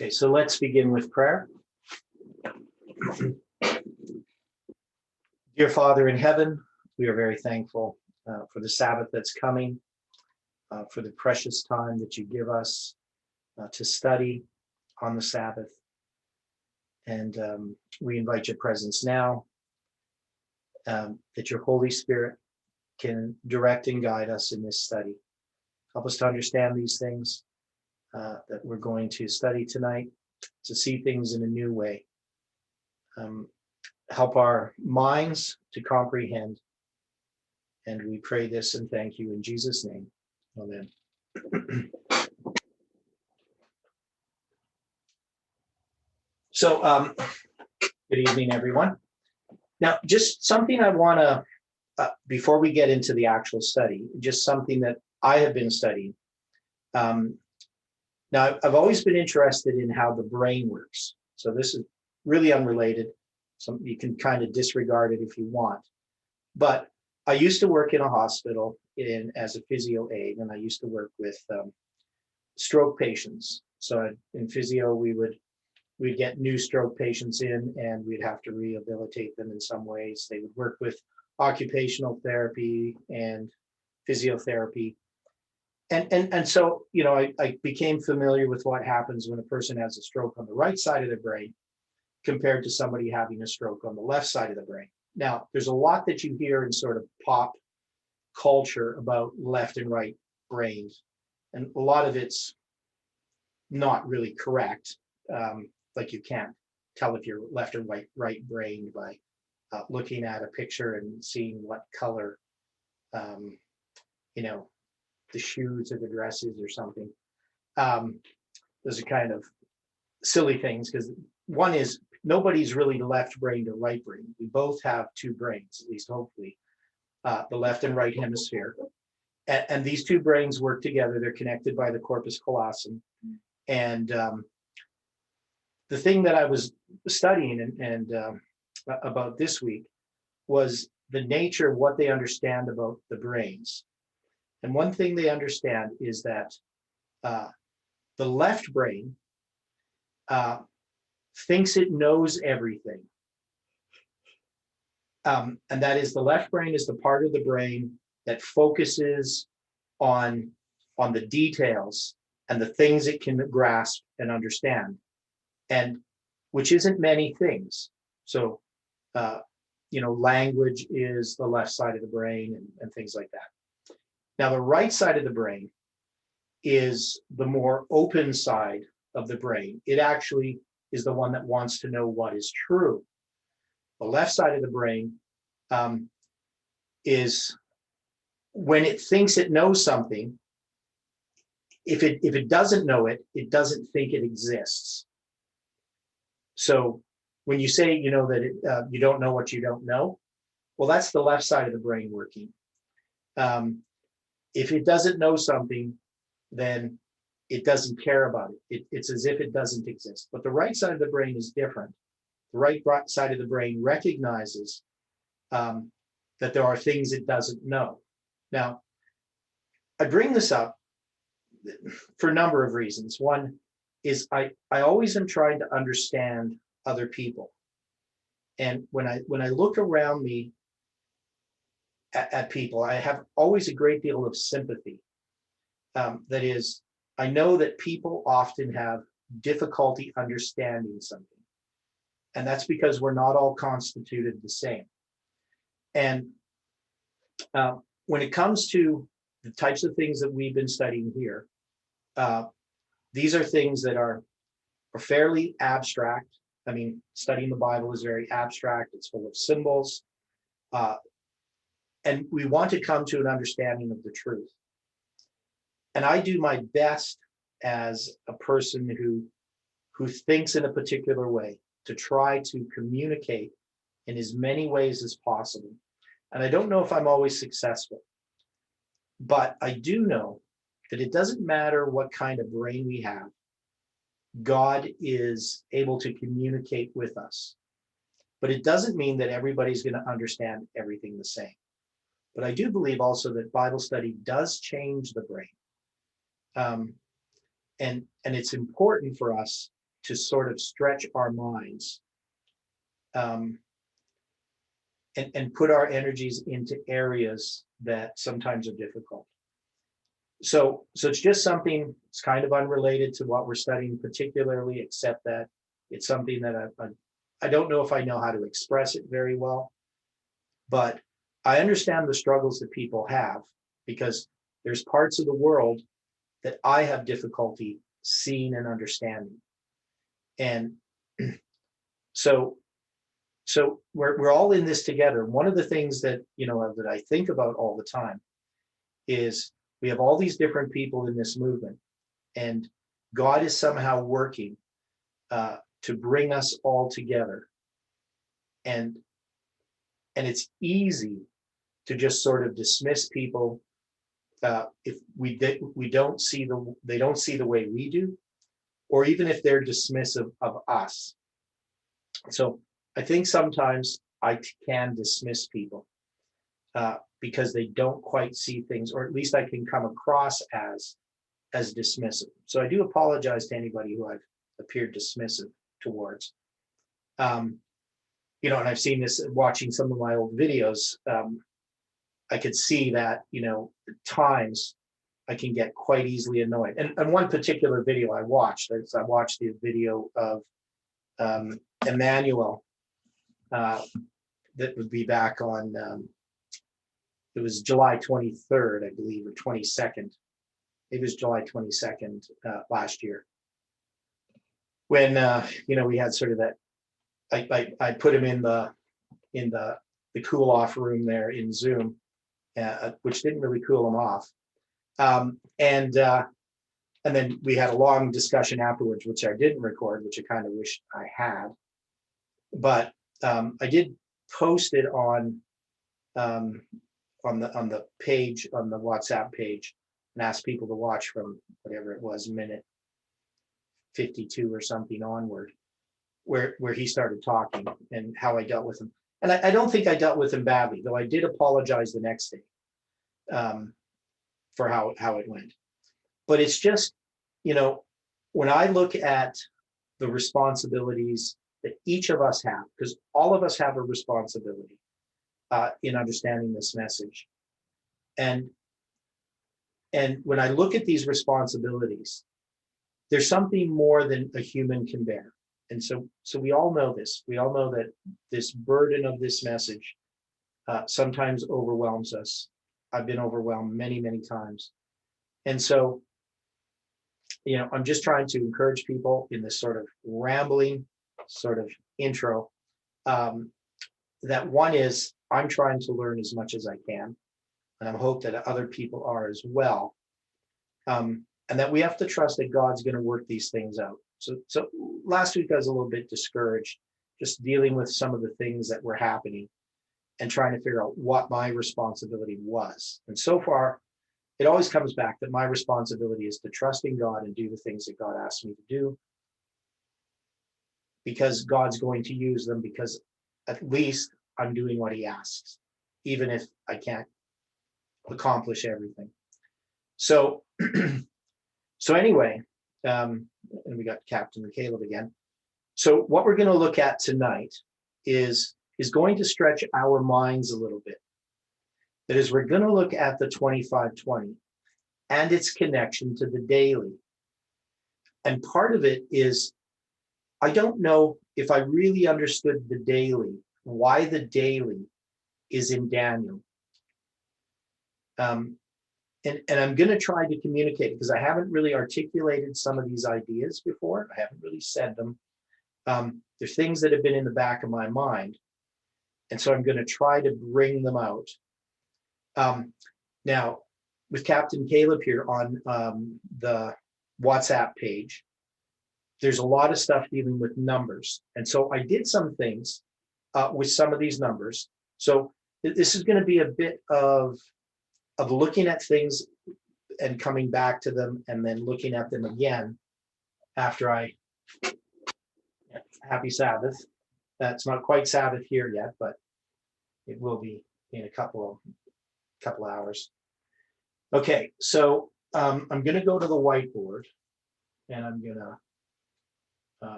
Okay, so let's begin with prayer. Dear Father in heaven, we are very thankful for the Sabbath that's coming, for the precious time that you give us to study on the Sabbath. And we invite your presence now, that your Holy Spirit can direct and guide us in this study. Help us to understand these things that we're going to study tonight, to see things in a new way. Help our minds to comprehend. And we pray this and thank you in Jesus' name. Amen. So, good evening, everyone. Now, just something I want to, before we get into the actual study, just something that I have been studying. Now, I've always been interested in how the brain works. So this is really unrelated. You can kind of disregard it if you want. But I used to work in a hospital as a physio aide, and I used to work with stroke patients. So in physio, we'd get new stroke patients in, and we'd have to rehabilitate them in some ways. They would work with occupational therapy and physiotherapy. And so, you know, I became familiar with what happens when a person has a stroke on the right side of the brain compared to somebody having a stroke on the left side of the brain. Now, there's a lot that you hear in sort of pop culture about left and right brains, and a lot of it's not really correct. Like you can't tell if you're left or right brained by looking at a picture and seeing what color, you know, the shoes or the dresses or something. Those are kind of silly things, because one is nobody's really left brained or right brained. We both have two brains, at least hopefully, the left and right hemisphere. And these two brains work together. They're connected by the corpus callosum. And the thing that I was studying and about this week was the nature of what they understand about the brains. And one thing they understand is that the left brain thinks it knows everything. And that is, the left brain is the part of the brain that focuses on the details and the things it can grasp and understand, and which isn't many things. So, you know, language is the left side of the brain and things like that. Now, the right side of the brain is the more open side of the brain. It actually is the one that wants to know what is true. The left side of the brain is when it thinks it knows something. If it doesn't know it, it doesn't think it exists. So when you say, you know, that you don't know what you don't know, well, that's the left side of the brain working. If it doesn't know something, then it doesn't care about it. It's as if it doesn't exist. But the right side of the brain is different. The right side of the brain recognizes that there are things it doesn't know. Now, I bring this up for a number of reasons. One is I always am trying to understand other people. And when I look around me at people, I have always a great deal of sympathy. That is, I know that people often have difficulty understanding something. And that's because we're not all constituted the same. And when it comes to the types of things that we've been studying here, these are things that are fairly abstract. I mean, studying the Bible is very abstract. It's full of symbols. And we want to come to an understanding of the truth. And I do my best as a person who thinks in a particular way to try to communicate in as many ways as possible. And I don't know if I'm always successful, but I do know that it doesn't matter what kind of brain we have. God is able to communicate with us. But it doesn't mean that everybody's going to understand everything the same. But I do believe also that Bible study does change the brain. And it's important for us to sort of stretch our minds, um, and put our energies into areas that sometimes are difficult. So it's just something, it's kind of unrelated to what we're studying particularly, except that it's something that I don't know if I know how to express it very well, but I understand the struggles that people have, because there's parts of the world that I have difficulty seeing and understanding. And so we're all in this together. One of the things that, that I think about all the time is we have all these different people in this movement, and God is somehow working to bring us all together. And it's easy to just sort of dismiss people if we don't see they don't see the way we do, or even if they're dismissive of us. So I think sometimes I can dismiss people because they don't quite see things, or at least I can come across as dismissive. So I do apologize to anybody who I've appeared dismissive towards. And I've seen this watching some of my old videos. I could see that, at times I can get quite easily annoyed. And one particular video I watched the video of Emmanuel, that would be back on, it was July 23rd, I believe, or 22nd. It was July 22nd last year, when we had sort of that. I put him in the cool off room there in Zoom, which didn't really cool him off, and then we had a long discussion afterwards, which I didn't record, which I kind of wish I had, but I did post it on the page, on the WhatsApp page, and asked people to watch from whatever it was, minute 52 or something onward, where he started talking and how I dealt with him. And I don't think I dealt with him badly, though I did apologize the next day for how it went. But it's just, when I look at the responsibilities that each of us have, because all of us have a responsibility in understanding this message. And when I look at these responsibilities, there's something more than a human can bear. And so we all know this. We all know that this burden of this message sometimes overwhelms us. I've been overwhelmed many, many times. And so, I'm just trying to encourage people in this sort of rambling sort of intro, that one is, I'm trying to learn as much as I can, and I hope that other people are as well. And that we have to trust that God's going to work these things out. So last week I was a little bit discouraged, just dealing with some of the things that were happening and trying to figure out what my responsibility was. And so far, it always comes back that my responsibility is to trust in God and do the things that God asks me to do, because God's going to use them, because at least I'm doing what he asks, even if I can't accomplish everything. So anyway, and we got Captain Caleb again. So what we're going to look at tonight is going to stretch our minds a little bit. That is, we're going to look at the 2520 and its connection to the daily. And part of it is, I don't know if I really understood the daily, why the daily is in Daniel. And I'm going to try to communicate, because I haven't really articulated some of these ideas before. I haven't really said them. There's things that have been in the back of my mind. And so I'm going to try to bring them out. Now, with Captain Caleb here on the WhatsApp page, there's a lot of stuff dealing with numbers. And so I did some things with some of these numbers. So this is going to be a bit of looking at things and coming back to them, and then looking at them again after happy Sabbath. That's not quite Sabbath here yet, but it will be in a couple hours. Okay, so I'm going to go to the whiteboard, and I'm going to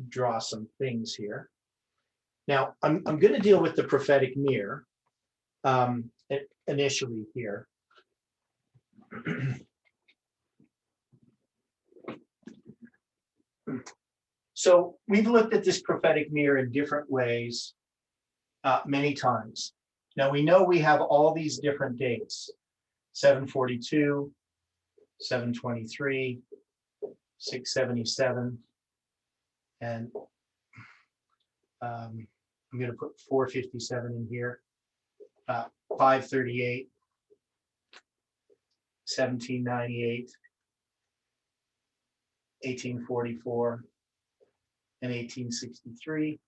draw some things here. Now, I'm going to deal with the prophetic mirror initially here. So we've looked at this prophetic mirror in different ways many times. Now we know we have all these different dates: 742, 723, 677, and I'm going to put 457 in here, 538, 1798, 1844, and 1863.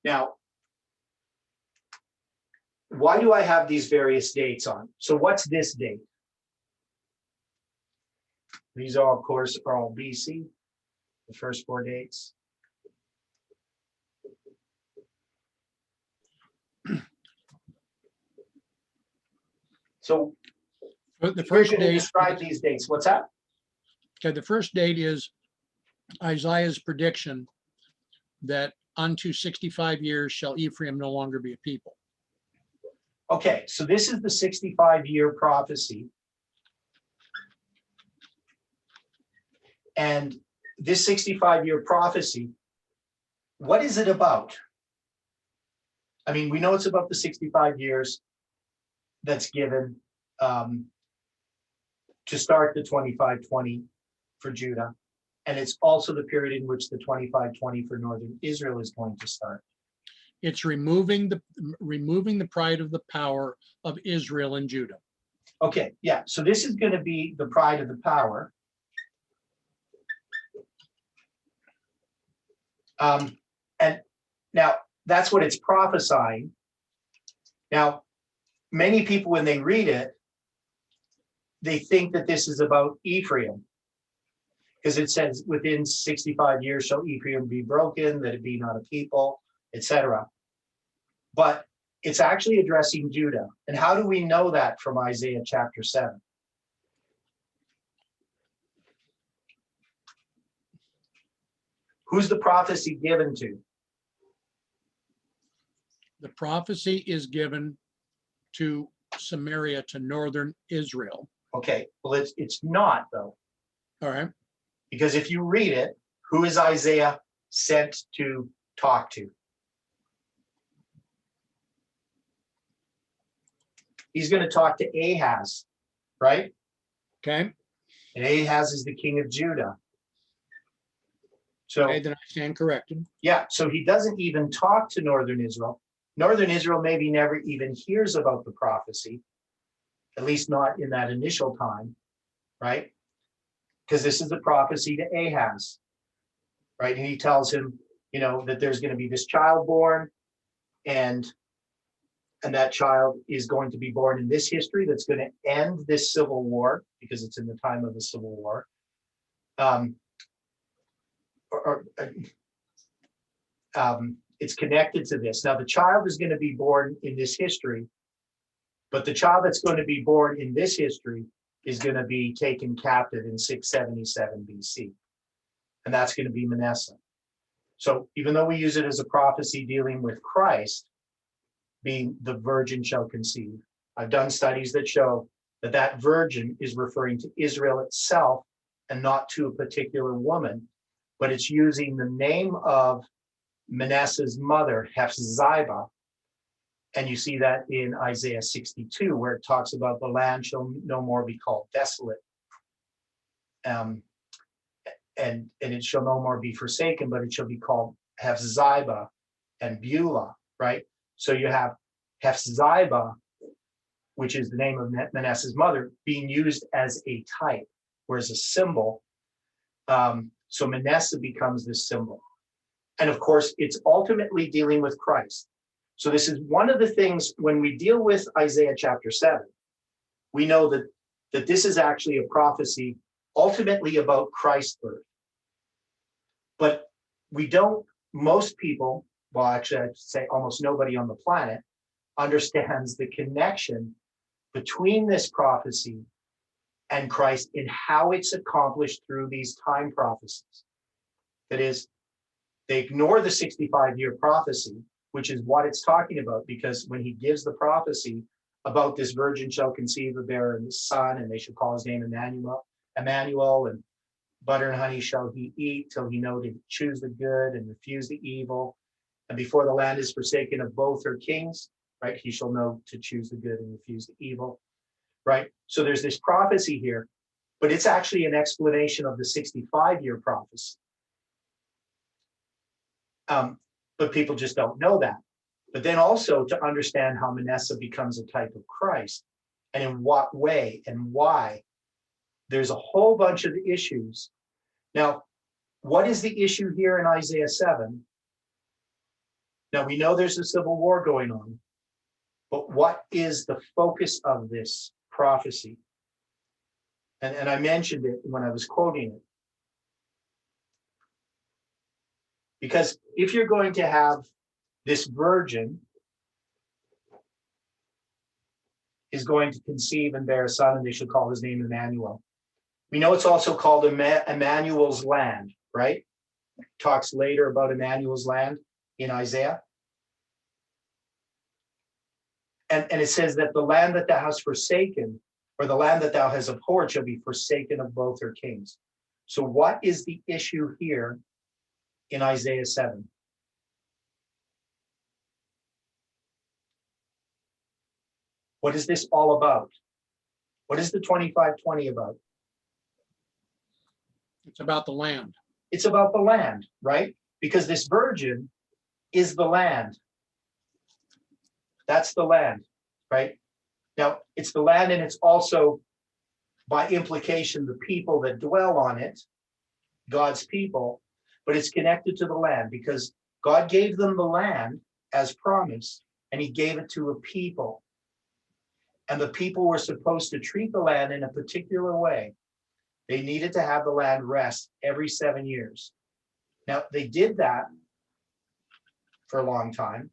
Now, why do I have these various dates on? So what's this date? These are, of course, are all BC, the first 4 dates. So the first date, describe these dates. What's that? Okay, the first date is Isaiah's prediction that unto 65 years shall Ephraim no longer be a people. Okay, so this is the 65-year prophecy. And this 65-year prophecy, what is it about? I mean, we know it's about the 65 years that's given to start the 25-20 for Judah. And it's also the period in which the 25-20 for northern Israel is going to start. It's removing the pride of the power of Israel and Judah. Okay, yeah. So this is going to be the pride of the power. And now that's what it's prophesying. Now, many people, when they read it, they think that this is about Ephraim, because it says within 65 years shall Ephraim be broken, that it be not a people, etc. But it's actually addressing Judah. And how do we know that from Isaiah chapter 7? Who's the prophecy given to? The prophecy is given to Samaria, to northern Israel. Okay, well, it's not, though. All right. Because if you read it, who is Isaiah sent to talk to? He's going to talk to Ahaz, right? Okay. And Ahaz is the king of Judah. So, Okay, then I stand corrected. yeah, so he doesn't even talk to northern Israel. Northern Israel maybe never even hears about the prophecy, at least not in that initial time, right? Because this is the prophecy to Ahaz, right? And he tells him, you know, that there's going to be this child born, and that child is going to be born in this history that's going to end this civil war, because it's in the time of the civil war. It's connected to this. Now, the child is going to be born in this history, but the child that's going to be born in this history is going to be taken captive in 677 BC. And that's going to be Manasseh. So even though we use it as a prophecy dealing with Christ, being the virgin shall conceive, I've done studies that show that that virgin is referring to Israel itself and not to a particular woman, but it's using the name of Manasseh's mother, Hephzibah. And you see that in Isaiah 62, where it talks about the land shall no more be called desolate. And it shall no more be forsaken, but it shall be called Hephzibah and Beulah, right? So you have Hephzibah, which is the name of Manasseh's mother, being used as a type, or as a symbol. So Manasseh becomes this symbol. And of course, it's ultimately dealing with Christ. So this is one of the things when we deal with Isaiah chapter 7, we know that this is actually a prophecy ultimately about Christ's birth. But we don't, most people, well, actually, I'd say almost nobody on the planet understands the connection between this prophecy and Christ in how it's accomplished through these time prophecies. That is, they ignore the 65-year prophecy, which is what it's talking about, because when he gives the prophecy about this virgin shall conceive and bear a son, and they shall call his name Emmanuel, and butter and honey shall he eat till he know to choose the good and refuse the evil. And before the land is forsaken of both her kings, right, he shall know to choose the good and refuse the evil, right? So there's this prophecy here, but it's actually an explanation of the 65-year prophecy. But people just don't know that. But then also to understand how Manasseh becomes a type of Christ, and in what way and why. There's a whole bunch of issues. Now, what is the issue here in Isaiah 7? Now, we know there's a civil war going on, but what is the focus of this prophecy? And I mentioned it when I was quoting it. Because if you're going to have this virgin is going to conceive and bear a son, and they shall call his name Emmanuel. We know it's also called Emmanuel's land, right? Talks later about Emmanuel's land in Isaiah. And it says that the land that thou hast forsaken, or the land that thou hast abhorred, shall be forsaken of both her kings. So what is the issue here in Isaiah 7? What is this all about? What is the 25:20 about? It's about the land. It's about the land, right? Because this virgin is the land. That's the land, right? Now, it's the land, and it's also, by implication, the people that dwell on it, God's people, but it's connected to the land because God gave them the land as promised, and he gave it to a people. And the people were supposed to treat the land in a particular way. They needed to have the land rest every 7 years. Now, they did that for a long time,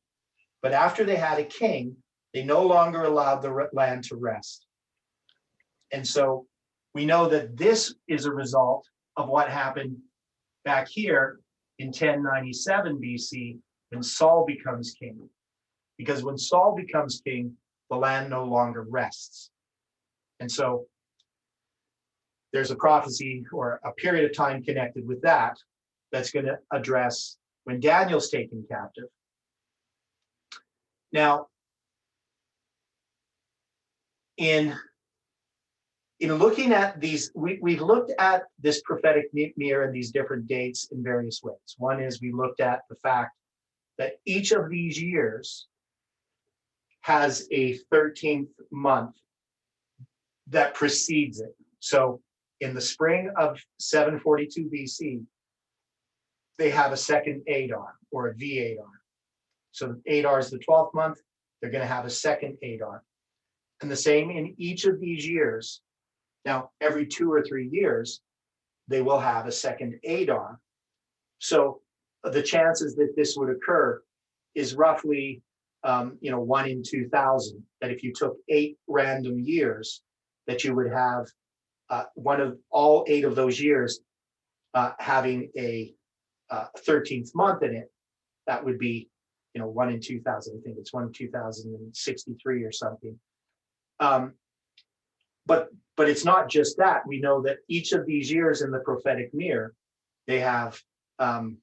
but after they had a king, they no longer allowed the land to rest. And so we know that this is a result of what happened back here in 1097 BC when Saul becomes king. Because when Saul becomes king, the land no longer rests. And so there's a prophecy or a period of time connected with that that's going to address when Daniel's taken captive. Now, in looking at these, we've looked at this prophetic mirror and these different dates in various ways. One is we looked at the fact that each of these years has a 13th month that precedes it. So in the spring of 742 BC, they have a second Adar or a V-Adar. So Adar is the 12th month, they're going to have a second Adar. And the same in each of these years. Now, every 2 or 3 years, they will have a second Adar. So the chances that this would occur is roughly 1 in 2,000, that if you took 8 random years, that you would have one of all 8 of those years having a 13th month in it. That would be 1 in 2,000. I think it's 1 in 2,063 or something. But it's not just that. We know that each of these years in the prophetic mirror, they have the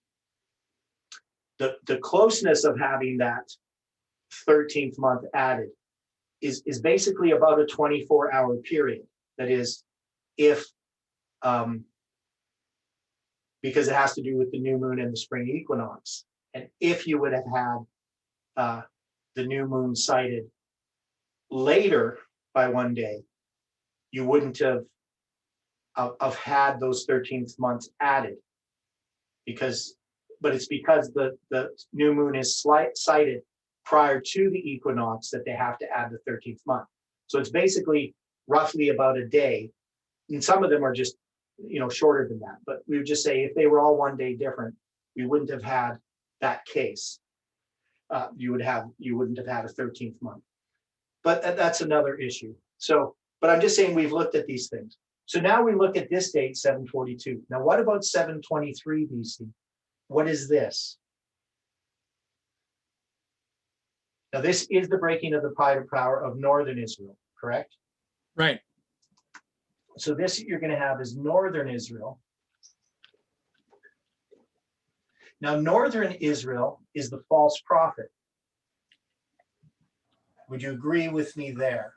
closeness of having that 13th month added is basically about a 24-hour period. That is, if because it has to do with the new moon and the spring equinox. And if you would have had the new moon sighted later by 1 day, you wouldn't have had those 13th months added, but it's because the new moon is sighted prior to the equinox that they have to add the 13th month. So it's basically roughly about a day. And some of them are just, shorter than that. But we would just say if they were all 1 day different, we wouldn't have had that case. You wouldn't have had a 13th month. But that's another issue. So But I'm just saying we've looked at these things. So now we look at this date, 742. Now, what about 723 BC? What is this? Now, this is the breaking of the power of northern Israel, correct? Right. So this you're going to have is northern Israel. Now, northern Israel is the false prophet. Would you agree with me there?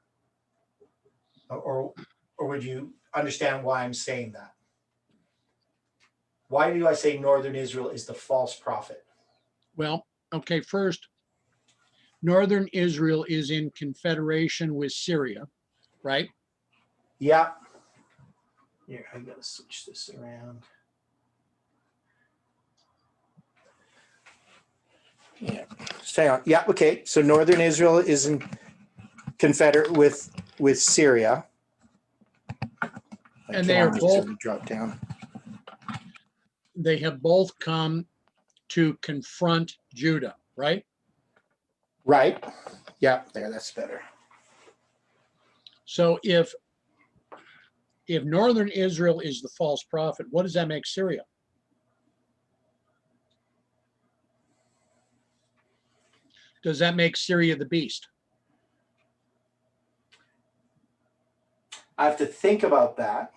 Or would you understand why I'm saying that? Why do I say northern Israel is the false prophet? Well, okay, first, northern Israel is in confederation with Syria, right? Yeah. Here, I gotta switch this around. Yeah, stay on. Yeah, okay. So northern Israel is in confederate with Syria. And they are both, drop down. they have both come to confront Judah, right? Right. Yeah, there, that's better. So if northern Israel is the false prophet, what does that make Syria? Does that make Syria the beast? I have to think about that.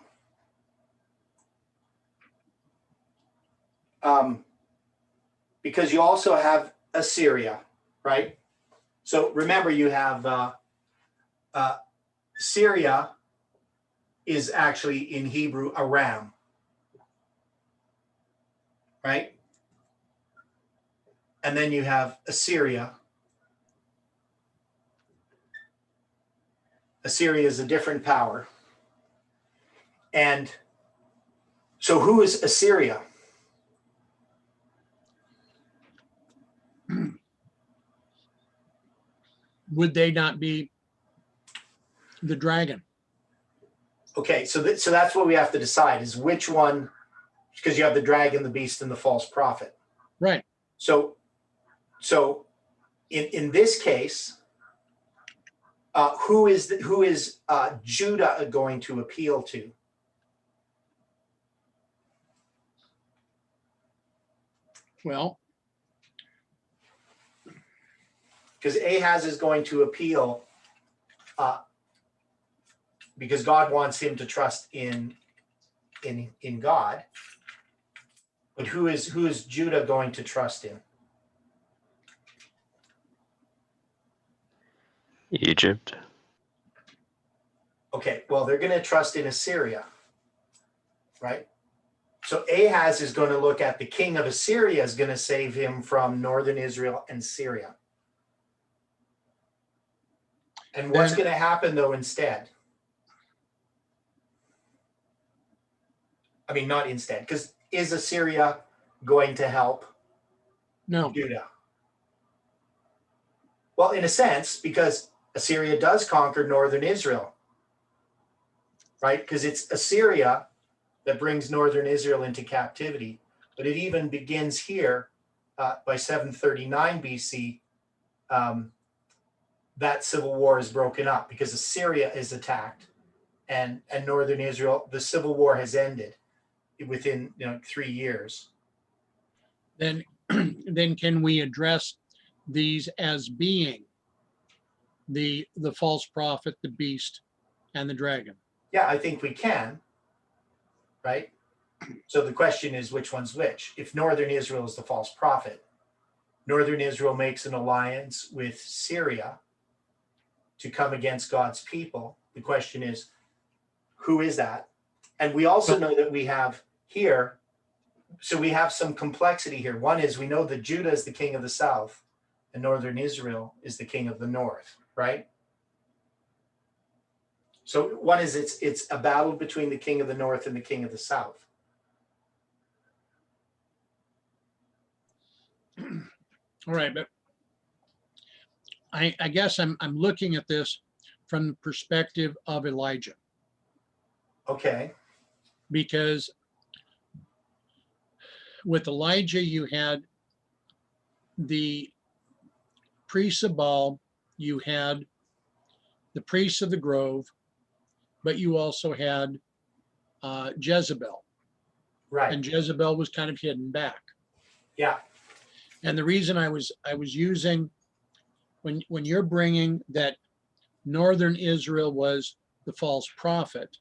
Because you also have Assyria, right? So remember, you have Syria is actually in Hebrew Aram, right? And then you have Assyria. Assyria is a different power. And so who is Assyria? Would they not be the dragon? Okay, so that's what we have to decide is which one, because you have the dragon, the beast, and the false prophet. Right. So in this case, who is Judah going to appeal to? Well, because Ahaz is going to appeal because God wants him to trust in God. But who is Judah going to trust in? Egypt. Okay, well, they're going to trust in Assyria, right? So Ahaz is going to look at the king of Assyria is going to save him from northern Israel and Syria. And what's going to happen, though, instead? I mean, not instead, because is Assyria going to help Judah? Well, in a sense, because Assyria does conquer northern Israel, right? Because it's Assyria that brings northern Israel into captivity. But it even begins here by 739 BC. That civil war is broken up because Assyria is attacked, and northern Israel. The civil war has ended within 3 years. Then can we address these as being the false prophet, the beast, and the dragon? Yeah, I think we can. Right. So the question is, which one's which? If northern Israel is the false prophet, northern Israel makes an alliance with Syria to come against God's people. The question is, who is that? And we also know that we have here, so we have some complexity here. One is we know that Judah is the king of the south and northern Israel is the king of the north, right? So one is it's a battle between the king of the north and the king of the south. All right, but I guess I'm looking at this from the perspective of Elijah. Okay. Because with Elijah, you had the priests of Baal, you had the priests of the grove, but you also had Jezebel, Right. and Jezebel was kind of hidden back. Yeah. And the reason I was using, when you're bringing that northern Israel was the false prophet,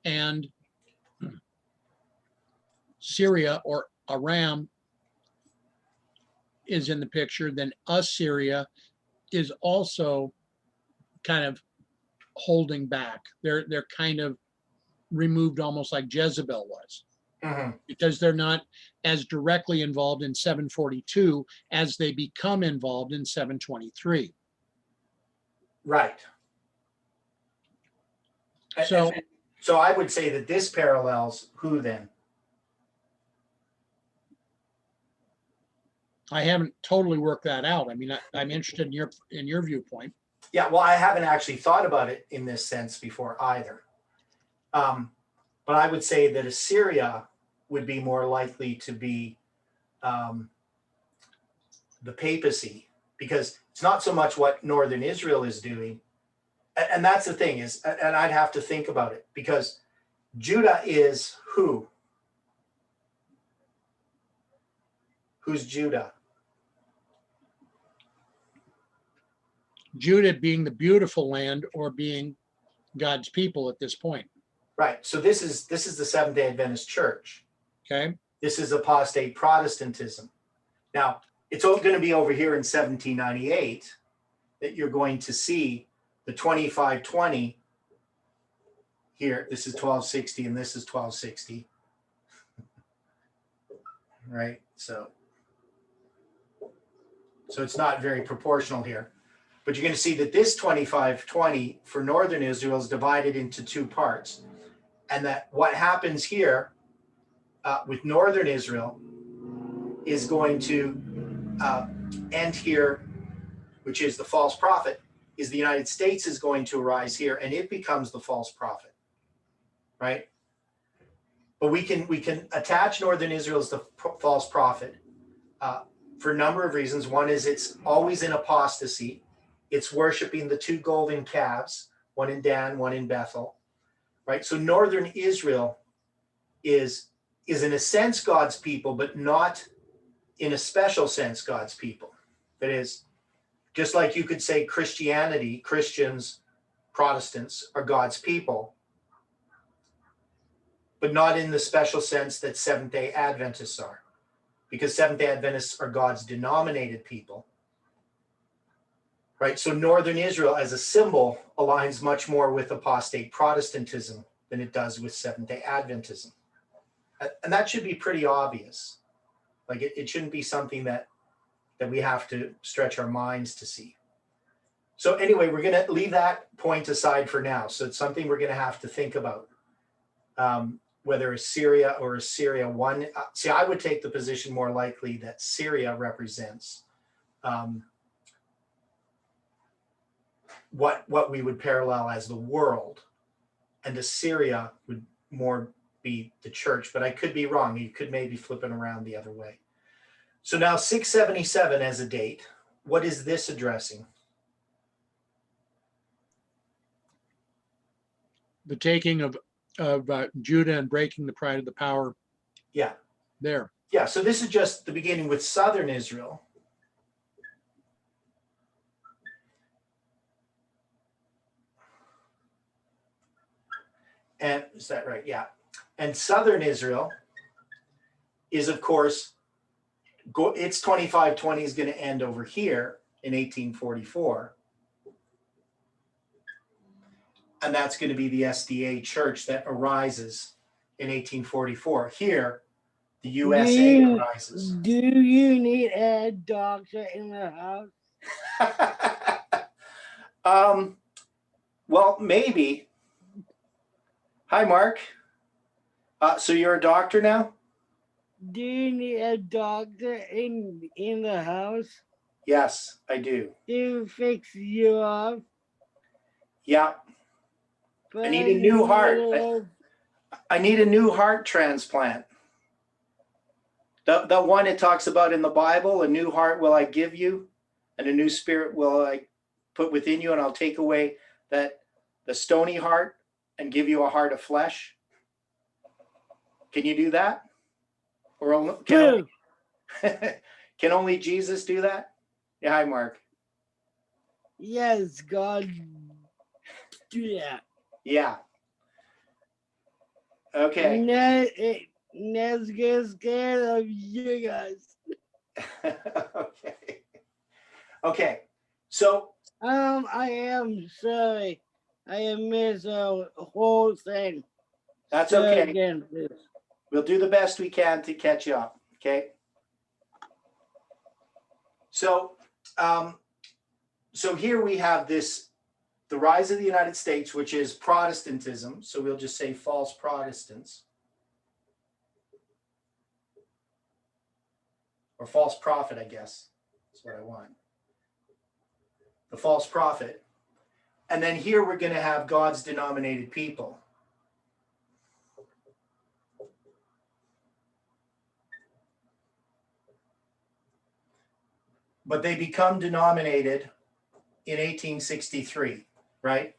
and Syria or Aram is in the picture, then Assyria is also kind of holding back. They're kind of removed, almost like Jezebel was, because they're not as directly involved in 742 as they become involved in 723. Right. So So I would say that this parallels who then? I haven't totally worked that out. I mean, I'm interested in your viewpoint. Yeah, well, I haven't actually thought about it in this sense before either. But I would say that Assyria would be more likely to be the papacy, because it's not so much what northern Israel is doing. And that's the thing is, and I'd have to think about it, because Judah is who? Who's Judah? Judah being the beautiful land, or being God's people at this point. Right. So this is the Seventh-day Adventist Church. Okay. This is apostate Protestantism. Now, it's all going to be over here in 1798 that you're going to see the 2520 here. This is 1260 and this is 1260. Right? So it's not very proportional here. But you're going to see that this 2520 for northern Israel is divided into two parts. And that what happens here with northern Israel is going to end here, which is the false prophet, is the United States is going to arise here, and it becomes the false prophet, right? But we can attach northern Israel as the false prophet for a number of reasons. One is it's always in apostasy. It's worshiping the two golden calves, one in Dan, one in Bethel, right? So northern Israel is in a sense God's people, but not in a special sense God's people. That is, just like you could say Christianity, Christians, Protestants are God's people, but not in the special sense that Seventh-day Adventists are, because Seventh-day Adventists are God's denominated people. Right, so northern Israel as a symbol aligns much more with apostate Protestantism than it does with Seventh-day Adventism. And that should be pretty obvious. Like it shouldn't be something that we have to stretch our minds to see. So anyway, we're going to leave that point aside for now. So it's something we're going to have to think about, whether Assyria or Assyria one. See, I would take the position more likely that Syria represents what we would parallel as the world, and Assyria would more be the church, but I could be wrong. You could maybe flip it around the other way. So now 677 as a date, what is this addressing? The taking of Judah and breaking the pride of the power. Yeah. There. Yeah, so this is just the beginning with southern Israel. And is that right? Yeah. And southern Israel is, of course, its 2520 is going to end over here in 1844. And that's going to be the SDA church that arises in 1844. Here, the USA arises. Do you need a doctor in the house? Well, maybe. Hi, Mark. So you're a doctor now? Do you need a doctor in the house Yes, I do. to fix you up? Yeah. I need a new heart. I need a new heart transplant. The one it talks about in the Bible, a new heart will I give you, and a new spirit will I put within you, and I'll take away that the stony heart and give you a heart of flesh? Can you do that? Or True. can only Jesus do that? Yeah, hi, Mark. Yes, God do that. Yeah. Okay. Let's get scared of you guys. Okay. Okay. So I am sorry. I missed a whole thing. that's Say okay. again, please. We'll do the best we can to catch you up. Okay. So, so here we have this, the rise of the United States, which is Protestantism. So we'll just say false Protestants. Or false prophet, I guess. That's what I want. The false prophet. And then here we're going to have God's denominated people. But they become denominated in 1863, right?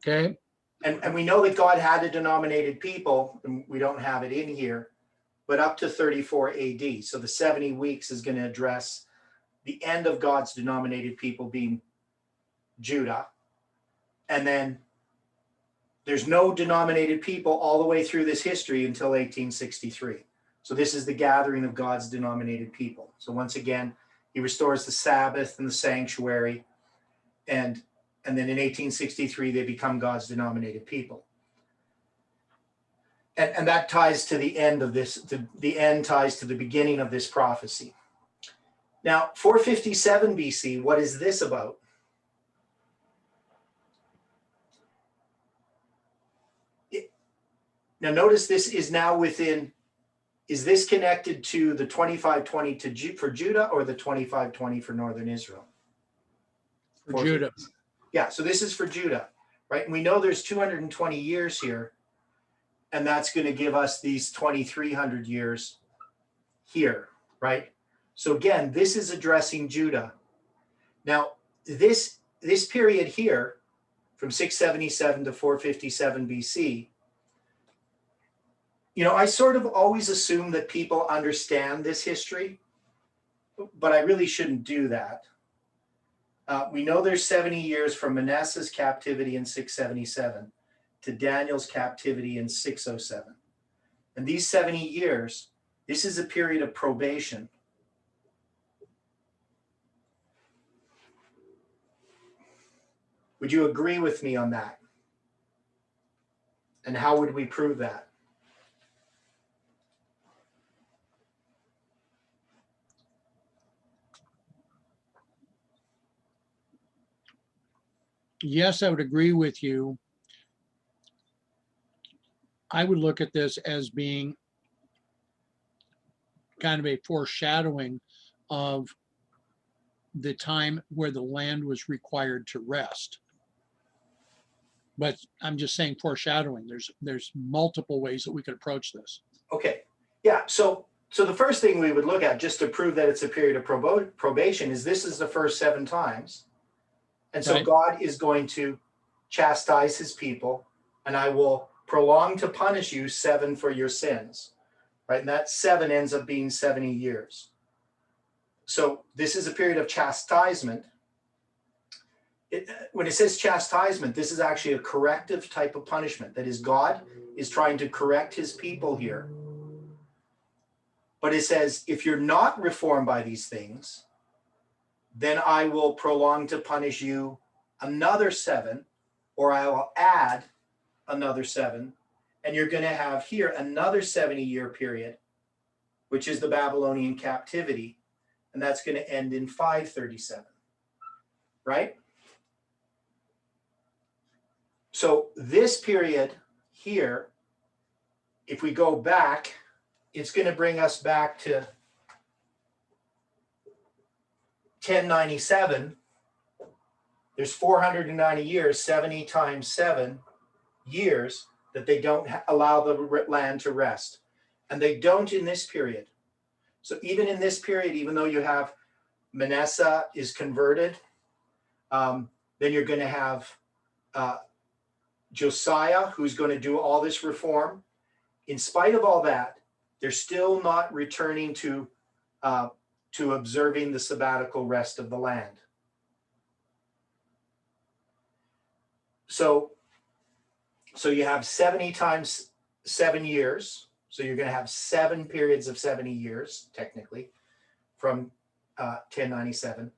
Okay. And we know that God had a denominated people, and we don't have it in here, but up to 34 AD. So the 70 weeks is going to address the end of God's denominated people being Judah. And then there's no denominated people all the way through this history until 1863. So this is the gathering of God's denominated people. So once again, he restores the Sabbath and the sanctuary. And then in 1863, they become God's denominated people. And that ties to the end of this, the end ties to the beginning of this prophecy. Now, 457 BC, what is this about? Now, notice this is now within, is this connected to the 2520 for Judah or the 2520 for Northern Israel? For Judah. Yeah, so this is for Judah, right? And we know there's 220 years here, and that's going to give us these 2,300 years here, right? So again, this is addressing Judah. Now, this period here, from 677 to 457 BC, you know, I sort of always assume that people understand this history, but I really shouldn't do that. We know there's 70 years from Manasseh's captivity in 677 to Daniel's captivity in 607. And these 70 years, this is a period of probation. Would you agree with me on that? And how would we prove that? Yes, I would agree with you. I would look at this as being kind of a foreshadowing of the time where the land was required to rest. But I'm just saying foreshadowing. There's multiple ways that we could approach this. Okay. Yeah. So the first thing we would look at, just to prove that it's a period of probation, is this is the first 7 times. And so Right. God is going to chastise his people, and I will prolong to punish you 7 for your sins. Right? And that 7 ends up being 70 years. So this is a period of chastisement. When it says chastisement, this is actually a corrective type of punishment. That is, God is trying to correct his people here. But it says, if you're not reformed by these things, then I will prolong to punish you another 7, or I will add another 7. And you're going to have here another 70-year period, which is the Babylonian captivity. And that's going to end in 537, right? So this period here, if we go back, it's going to bring us back to 1097. There's 490 years, 70 times 7 years that they don't allow the land to rest. And they don't in this period. So even in this period, even though you have Manasseh is converted Then you're going to have Josiah, who's going to do all this reform. In spite of all that, they're still not returning to observing the sabbatical rest of the land. So you have 70 times 7 years. So you're going to have 7 periods of 70 years, technically, from 1097.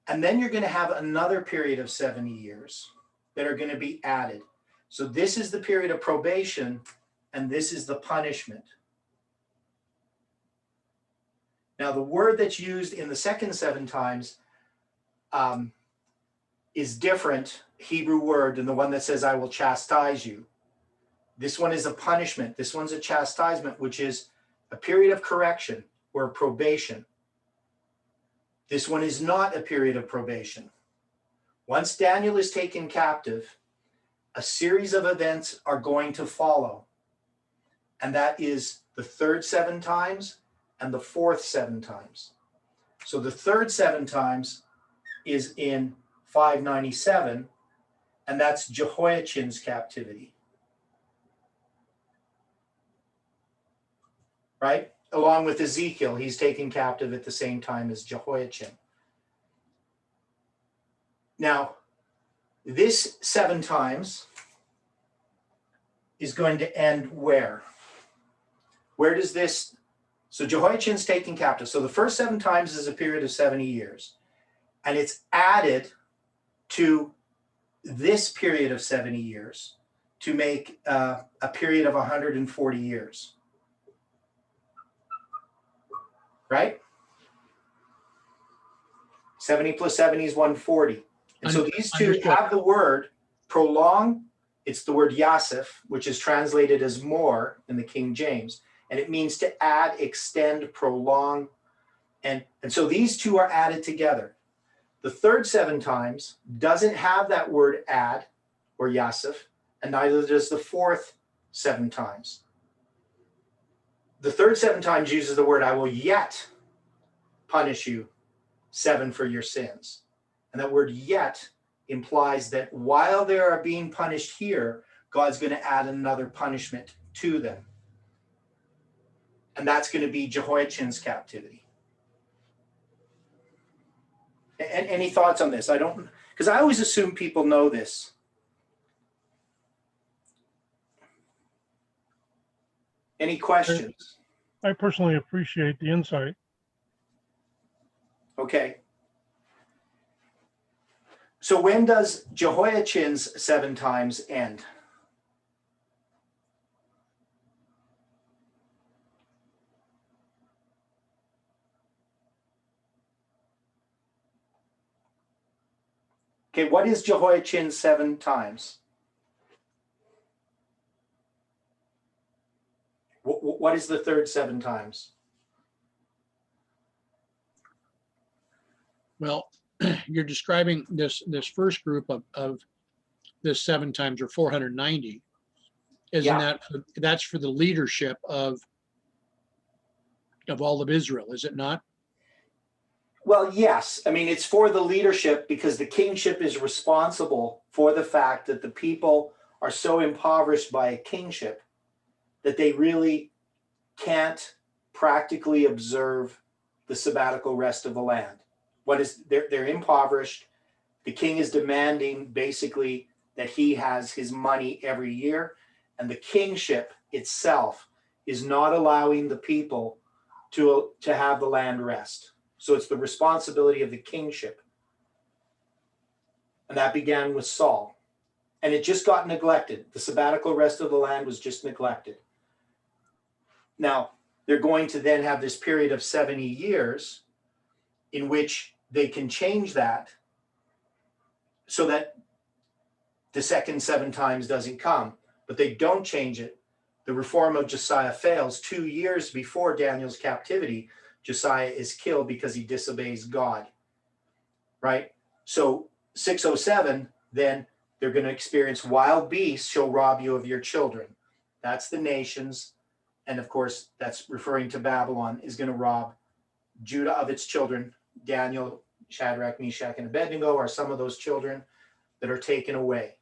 And then you're going to have another period of 70 years that are going to be added. So this is the period of probation, and this is the punishment. Now, the word that's used in the second 7 times is different Hebrew word than the one that says, I will chastise you. This one is a punishment. This one's a chastisement, which is a period of correction or probation. This one is not a period of probation. Once Daniel is taken captive, a series of events are going to follow. And that is the third 7 times and the fourth 7 times. So the third 7 times is in 597, and that's Jehoiachin's captivity. Right? Along with Ezekiel, he's taken captive at the same time as Jehoiachin. Now, this 7 times is going to end where? Where does this? So Jehoiachin's taken captive. So the first 7 times is a period of 70 years. And it's added to this period of 70 years to make a period of 140 years. Right? 70 plus 70 is 140. And so these two have the word prolong. It's the word yasif, which is translated as more in the King James. And it means to add, extend, prolong. And so these two are added together. The third 7 times doesn't have that word add or yasif, and neither does the fourth 7 times. The third 7 times uses the word, I will yet punish you 7 for your sins. And that word yet implies that while they are being punished here, God's going to add another punishment to them. And that's going to be Jehoiachin's captivity. And any thoughts on this? I don't, because I always assume people know this. Any questions? I personally appreciate the insight. Okay. So when does Jehoiachin's 7 times end? Okay, what is Jehoiachin's 7 times? What is the third 7 times? Well, you're describing this first group of this 7 times or 490. Isn't that's for the leadership of all of Israel, is it not? Well, yes. I mean, it's for the leadership because the kingship is responsible for the fact that the people are so impoverished by a kingship that they really can't practically observe the sabbatical rest of the land. They're impoverished. The king is demanding basically that he has his money every year, and the kingship itself is not allowing the people to have the land rest. So it's the responsibility of the kingship. And that began with Saul. And it just got neglected. The sabbatical rest of the land was just neglected. Now, they're going to then have this period of 70 years in which they can change that so that the second 7 times doesn't come. But they don't change it. The reform of Josiah fails. 2 years before Daniel's captivity, Josiah is killed because he disobeys God, right? So 607, then they're going to experience wild beasts shall rob you of your children. That's the nations. And of course, that's referring to Babylon is going to rob Judah of its children. Daniel Shadrach, Meshach, and Abednego are some of those children that are taken away.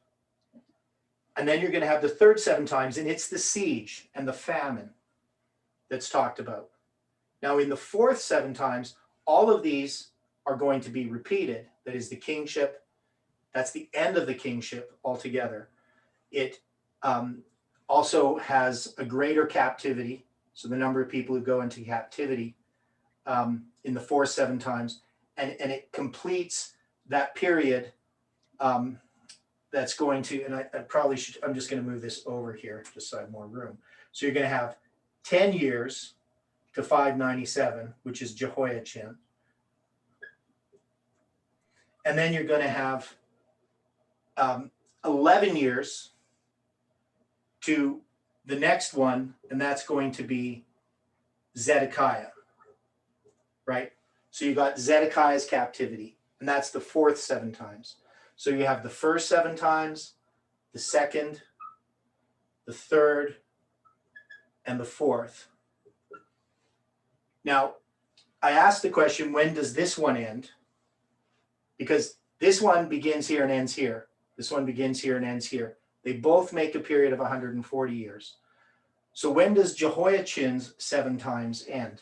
And then you're going to have the third 7 times, and it's the siege and the famine that's talked about. Now, in the fourth 7 times, all of these are going to be repeated. That is the kingship. That's the end of the kingship altogether. It also has a greater captivity. So the number of people who go into captivity in the 4th 7 times, and it completes that period that's going to, and I probably should, I'm just going to move this over here just so I have more room. So you're going to have 10 years to 597, which is Jehoiachin. And then you're going to have 11 years to the next one, and that's going to be Zedekiah, right? So you got Zedekiah's captivity, and that's the 4th 7 times. So you have the first 7 times, the second, the third, and the 4th. Now, I asked the question, when does this one end? Because this one begins here and ends here. This one begins here and ends here. They both make a period of 140 years. So when does Jehoiachin's 7 times end?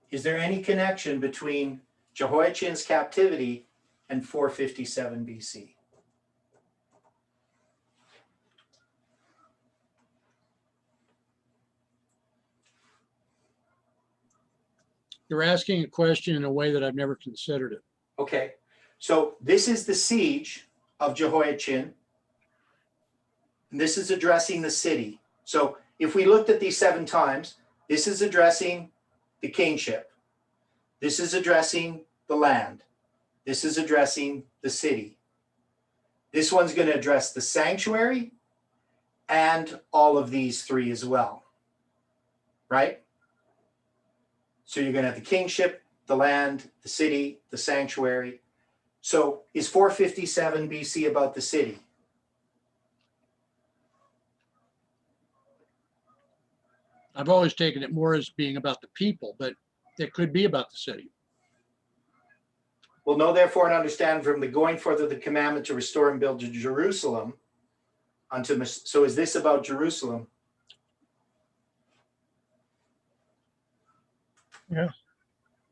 Is there any connection between Jehoiachin's captivity and 457 BC? You're asking a question in a way that I've never considered it. Okay, so this is the siege of Jehoiachin. And this is addressing the city. So if we looked at these 7 times, this is addressing the kingship. This is addressing the land. This is addressing the city. This one's going to address the sanctuary and all of these 3 as well, right? So you're going to have the kingship, the land, the city, the sanctuary. So is 457 BC about the city? I've always taken it more as being about the people, but it could be about the city. Well, know therefore and understand from the going forth of the commandment to restore and build Jerusalem unto. So is this about Jerusalem? Yes.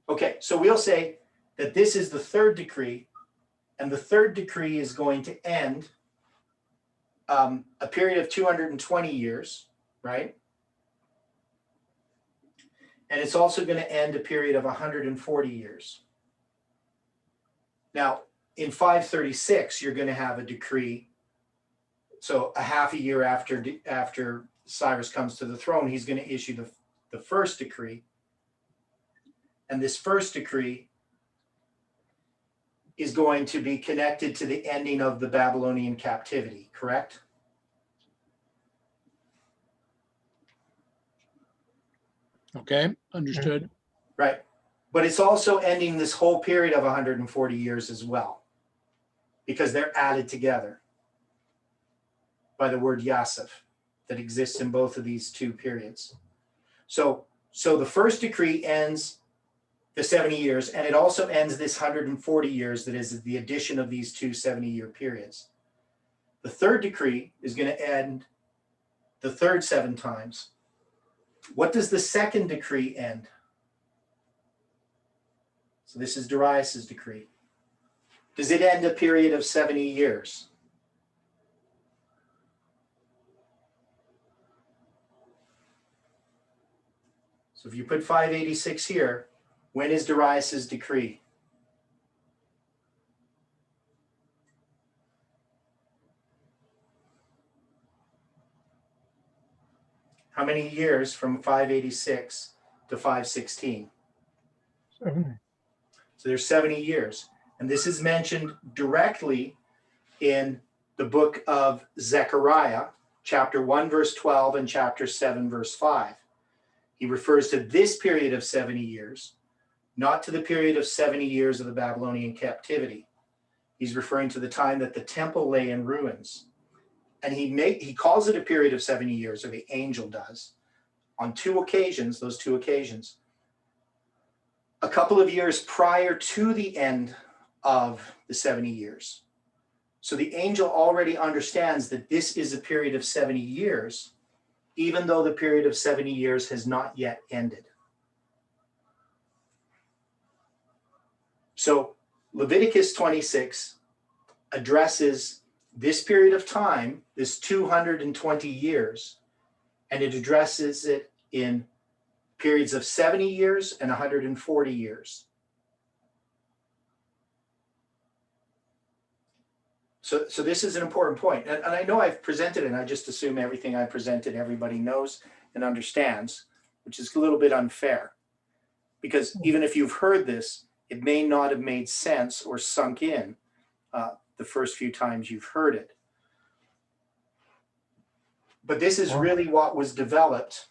Okay, so we'll say that this is the 3rd decree, and the 3rd decree is going to end a period of 220 years, right? And it's also going to end a period of 140 years. Now, in 536, you're going to have a decree. So a half a year after Cyrus comes to the throne, he's going to issue the first decree. And this first decree is going to be connected to the ending of the Babylonian captivity, correct? Okay, understood. Right. But it's also ending this whole period of 140 years as well, because they're added together by the word Yasef that exists in both of these 2 periods. So the first decree ends the 70 years, and it also ends this 140 years that is the addition of these 2 70-year periods. The 3rd decree is going to end the 3rd 7 times. What does the 2nd decree end? So this is Darius's decree. Does it end a period of 70 years? So if you put 586 here, when is Darius's decree? How many years from 586 to 516? 70. So there's 70 years. And this is mentioned directly in the book of Zechariah, chapter 1, verse 12, and chapter 7, verse 5. He refers to this period of 70 years, not to the period of 70 years of the Babylonian captivity. He's referring to the time that the temple lay in ruins. And he calls it a period of 70 years, or the angel does, on two occasions, those two occasions, a couple of years prior to the end of the 70 years. So the angel already understands that this is a period of 70 years, even though the period of 70 years has not yet ended. So Leviticus 26 addresses this period of time, this 220 years, and it addresses it in periods of 70 years and 140 years. So this is an important point. And I know I've presented it, and I just assume everything I presented everybody knows and understands, which is a little bit unfair. Because even if you've heard this, it may not have made sense or sunk in the first few times you've heard it. But this is really what was developed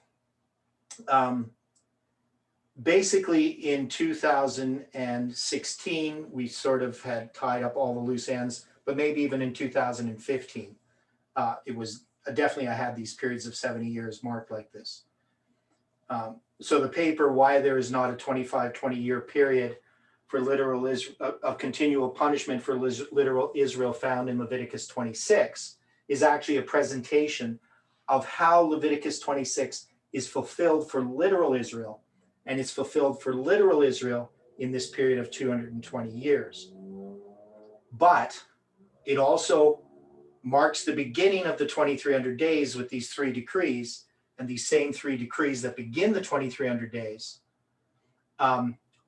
basically in 2016. We sort of had tied up all the loose ends, but maybe even in 2015. It was definitely, I had these periods of 70 years marked like this. So the paper, Why There Is Not a 20-year Period for Literal of Continual Punishment for Literal Israel, found in Leviticus 26, is actually a presentation of how Leviticus 26 is fulfilled for literal Israel, and it's fulfilled for literal Israel in this period of 220 years. But it also marks the beginning of the 2300 days with these three decrees, and these same three decrees that begin the 2300 days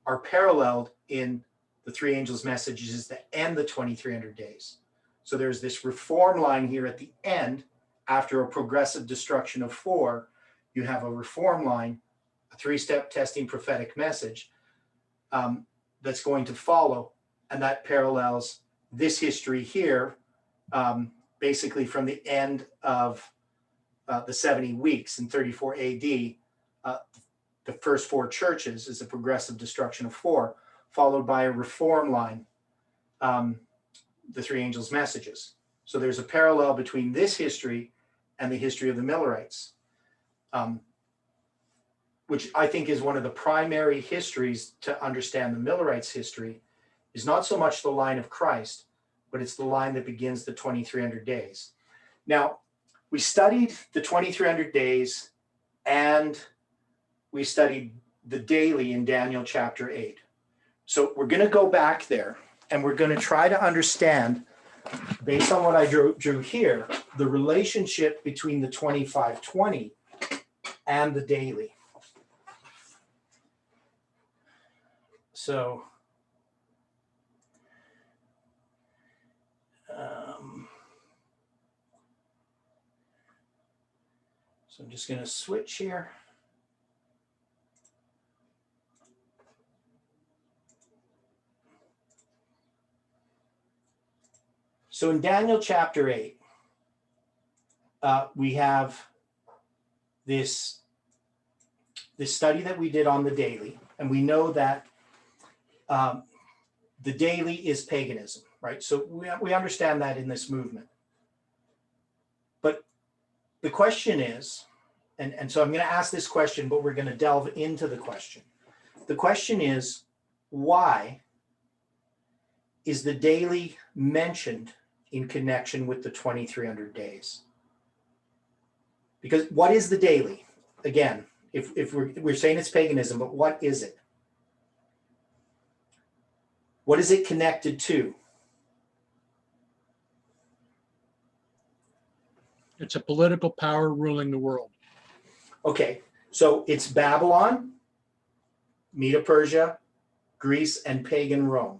are paralleled in the three angels' messages that end the 2300 days. So there's this reform line here at the end. After a progressive destruction of 4, you have a reform line, a 3-step testing prophetic message that's going to follow, and that parallels this history here, basically from the end of the 70 weeks in 34 AD. The first 4 churches is a progressive destruction of 4, followed by a reform line, the three angels' messages. So there's a parallel between this history and the history of the Millerites, which I think is one of the primary histories to understand the Millerites' history, is not so much the line of Christ, but it's the line that begins the 2300 days. Now, we studied the 2300 days, and we studied the daily in Daniel chapter 8. So we're going to go back there, and we're going to try to understand, based on what I drew here, the relationship between the 2520 and the daily. So I'm just going to switch here. So in Daniel chapter 8, we have this study that we did on the daily, and we know that the daily is paganism, right? So we understand that in this movement. But the question is, and so I'm going to ask this question, but we're going to delve into the question. The question is, why is the daily mentioned in connection with the 2300 days? Because what is the daily? Again, if we're saying it's paganism, but what is it? What is it connected to? It's a political power ruling the world. Okay, so it's Babylon, Medo-Persia, Greece, and pagan Rome,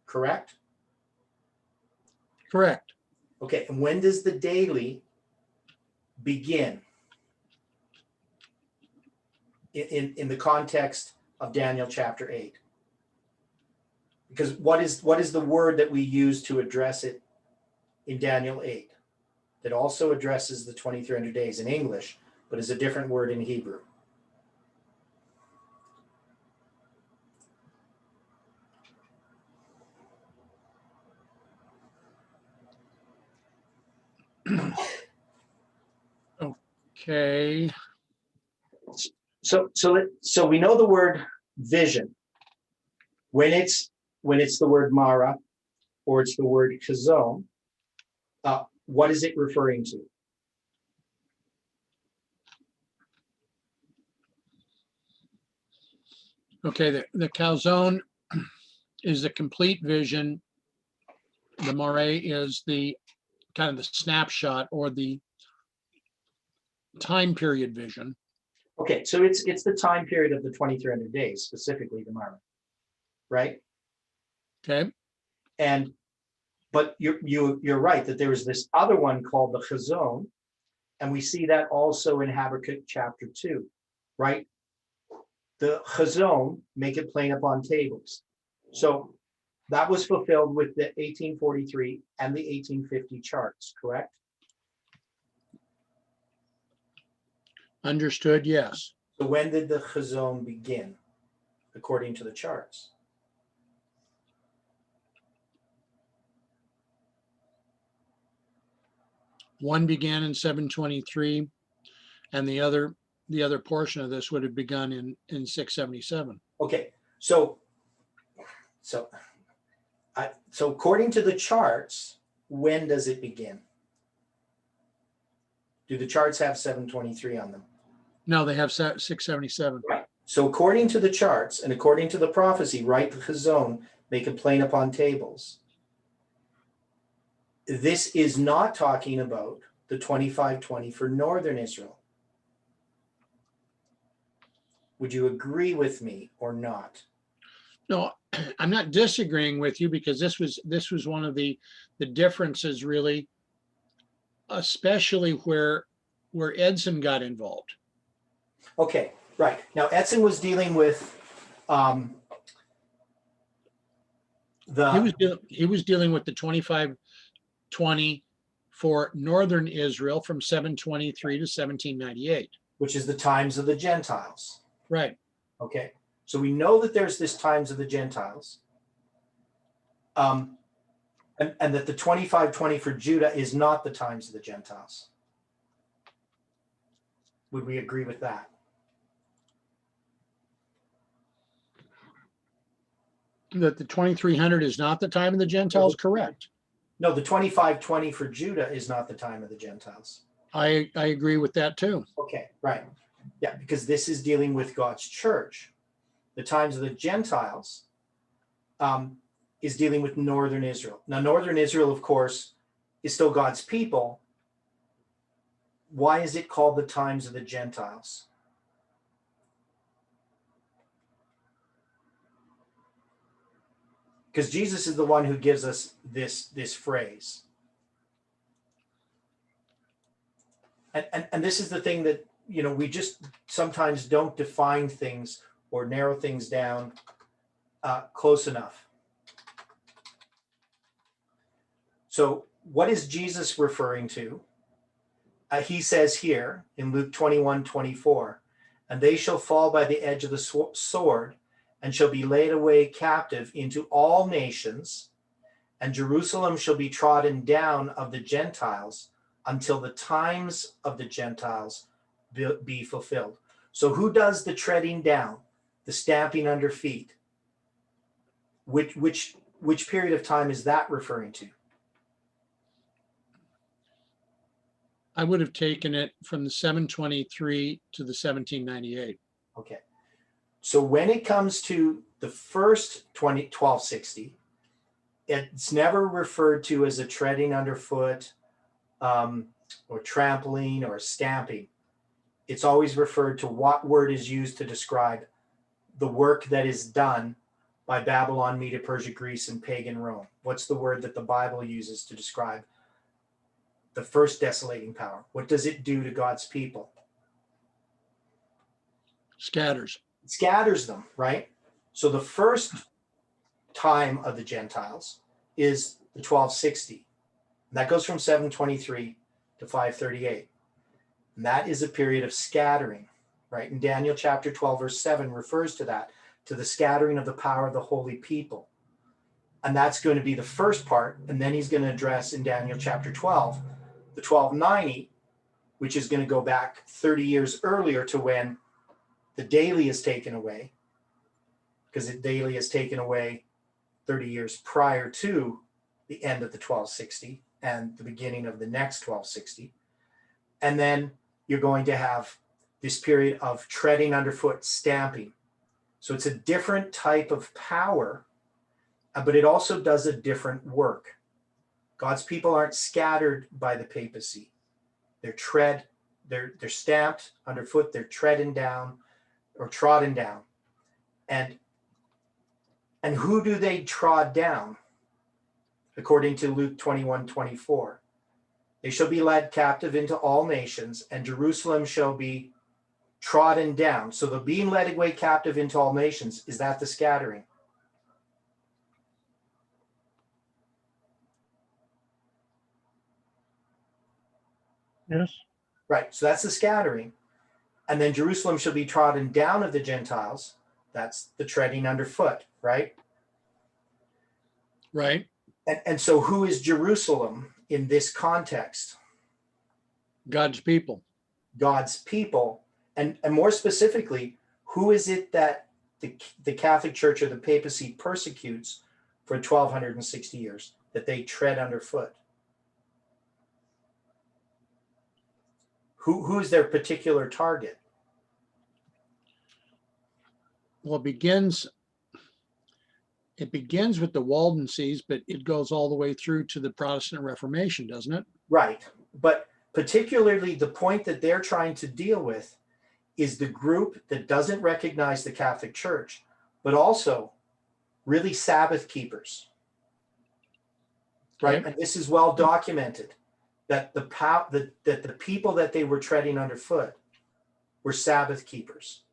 correct? Correct. Okay, and when does the daily begin in the context of Daniel chapter 8? Because what is the word that we use to address it in Daniel 8 that also addresses the 2300 days in English, but is a different word in Hebrew? Okay, So we know the word vision. When it's the word Mara or it's the word Chazon, what is it referring to? okay, the calzone is the complete vision. The moire is the kind of the snapshot or the time period vision. Okay, so it's the time period of the 2300 days, specifically the Mara, right? Okay, But you're right that there is this other one called the Chazon, and we see that also in Habakkuk chapter 2, right? The Chazon, make it plain upon tables. So that was fulfilled with the 1843 and the 1850 charts, correct? understood, yes. So when did the Chazon begin, according to the charts? One began in 723, and the other portion of this would have begun in 677. Okay, so according to the charts, when does it begin? Do the charts have 723 on them? No, they have 677. Right. So according to the charts and according to the prophecy, write the Chazon, make it plain upon tables. This is not talking about the 2520 for northern Israel. Would you agree with me or not? No, I'm not disagreeing with you because this was one of the differences really, especially where Edson got involved. Okay, right. Now Edson was dealing with He was dealing with the 2520 for northern Israel from 723 to 1798. which is the times of the Gentiles. Right. Okay, so we know that there's this times of the Gentiles, and that the 2520 for Judah is not the times of the Gentiles. Would we agree with that? That the 2300 is not the time of the Gentiles, correct. No, the 2520 for Judah is not the time of the Gentiles. I agree with that too. Okay, right. Yeah, because this is dealing with God's church. The times of the Gentiles is dealing with northern Israel. Now, northern Israel, of course, is still God's people. Why is it called the times of the Gentiles? Because Jesus is the one who gives us this phrase. And this is the thing that, we just sometimes don't define things or narrow things down close enough. So what is Jesus referring to? He says here in Luke 21:24, and they shall fall by the edge of the sword and shall be laid away captive into all nations, and Jerusalem shall be trodden down of the Gentiles until the times of the Gentiles be fulfilled. So who does the treading down, the stamping under feet? Which period of time is that referring to? I would have taken it from the 723 to the 1798. Okay. So when it comes to the first 1260, it's never referred to as a treading underfoot or trampling or stamping. It's always referred to what word is used to describe the work that is done by Babylon, Media, Persia, Greece, and pagan Rome. What's the word that the Bible uses to describe the first desolating power? What does it do to God's people? Scatters. It scatters them, right? So the first time of the Gentiles is the 1260. And that goes from 723 to 538. And that is a period of scattering, right? And Daniel chapter 12, verse 7 refers to that, to the scattering of the power of the holy people. And that's going to be the first part. And then he's going to address in Daniel chapter 12, the 1290, which is going to go back 30 years earlier to when the daily is taken away, because the daily is taken away 30 years prior to the end of the 1260 and the beginning of the next 1260. And then you're going to have this period of treading underfoot, stamping. So it's a different type of power, but it also does a different work. God's people aren't scattered by the papacy. They're stamped underfoot, they're treading down or trodden down. And who do they trod down? According to Luke 21:24. They shall be led captive into all nations, and Jerusalem shall be trodden down. So the being led away captive into all nations, is that the scattering? Yes. Right, so that's the scattering. And then Jerusalem shall be trodden down of the Gentiles. That's the treading underfoot, right? Right. And so who is Jerusalem in this context? God's people. God's people. And more specifically, who is it that the Catholic Church or the papacy persecutes for 1260 years, that they tread underfoot? Who is their particular target? Well, it begins with the Waldenses, but it goes all the way through to the Protestant Reformation, doesn't it? Right. But particularly the point that they're trying to deal with is the group that doesn't recognize the Catholic Church, but also really Sabbath keepers. Right. Okay. And this is well documented that the people that they were treading underfoot were Sabbath keepers.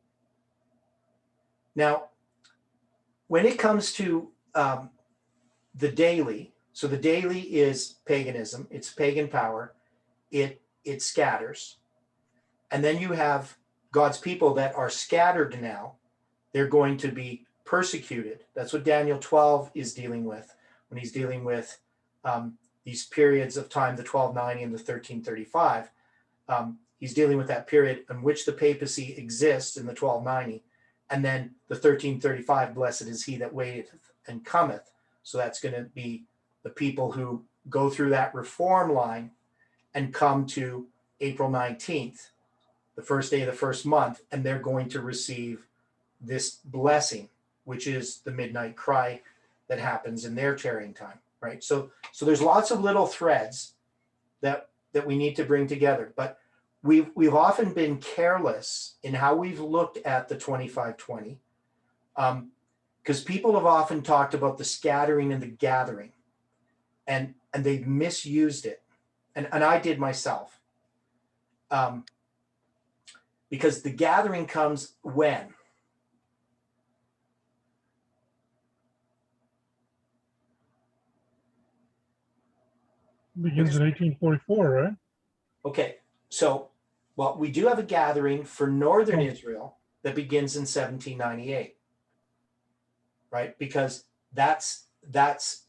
Now, when it comes to the daily, so the daily is paganism, it's pagan power, it scatters. And then you have God's people that are scattered now. They're going to be persecuted. That's what Daniel 12 is dealing with when he's dealing with these periods of time, the 1290 and the 1335. He's dealing with that period in which the papacy exists in the 1290. And then the 1335, blessed is he that waiteth and cometh. So that's going to be the people who go through that reform line and come to April 19th, the first day of the first month, and they're going to receive this blessing, which is the midnight cry that happens in their tarrying time, right? So there's lots of little threads that we need to bring together, but we've often been careless in how we've looked at the 2520, because people have often talked about the scattering and the gathering, and they've misused it, and I did myself, because the gathering comes when? Begins in 1844, right? Okay, so, well, we do have a gathering for northern Israel that begins in 1798, right? Because that's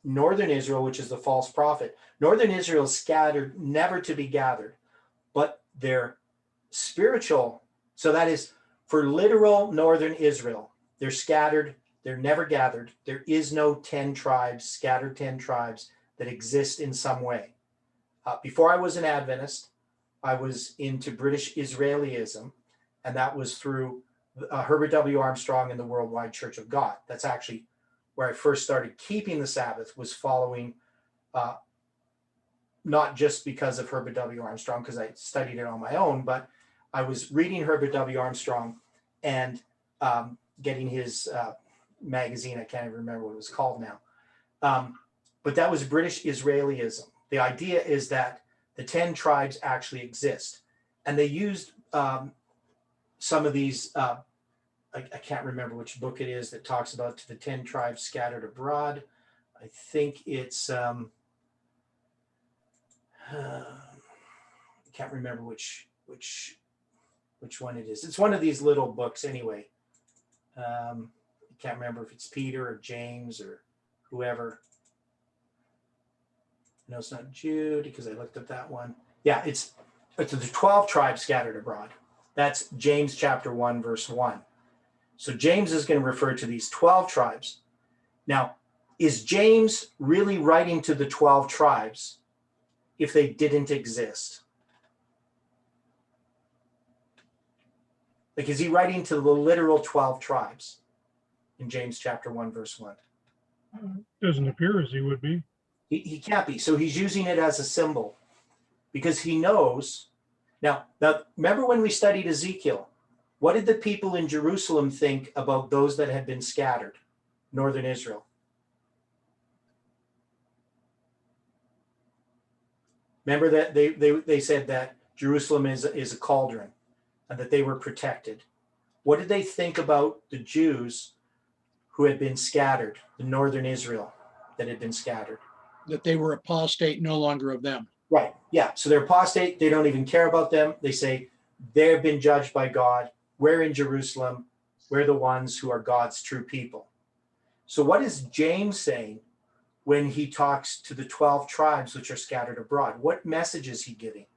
northern Israel, which is the false prophet. Northern Israel is scattered, never to be gathered, but they're spiritual. So that is for literal northern Israel. They're scattered, they're never gathered. There is no 10 tribes, scattered 10 tribes that exist in some way. Before I was an Adventist, I was into British Israelism, and that was through Herbert W. Armstrong and the Worldwide Church of God. That's actually where I first started keeping the Sabbath, was following, not just because of Herbert W. Armstrong, because I studied it on my own, but I was reading Herbert W. Armstrong and getting his magazine. I can't even remember what it was called now. But that was British Israelism. The idea is that the 10 tribes actually exist. And they used some of these, I can't remember which book it is that talks about the 10 tribes scattered abroad. I think it's, I can't remember which one it is. It's one of these little books anyway. I can't remember if it's Peter or James or whoever. No, it's not Jude, because I looked at that one. Yeah, it's to the 12 tribes scattered abroad. That's James chapter 1, verse 1. So James is going to refer to these 12 tribes. Now, is James really writing to the 12 tribes if they didn't exist? Like, is he writing to the literal 12 tribes in James chapter 1, verse 1? Doesn't appear as he would be. He can't be. So he's using it as a symbol because he knows. Now, remember when we studied Ezekiel, what did the people in Jerusalem think about those that had been scattered, northern Israel? Remember that they said that Jerusalem is a cauldron and that they were protected. What did they think about the Jews who had been scattered, the northern Israel that had been scattered? That they were apostate, no longer of them. Right. Yeah. So they're apostate. They don't even care about them. They say they've been judged by God. We're in Jerusalem. We're the ones who are God's true people. So what is James saying when he talks to the 12 tribes which are scattered abroad? What message is he giving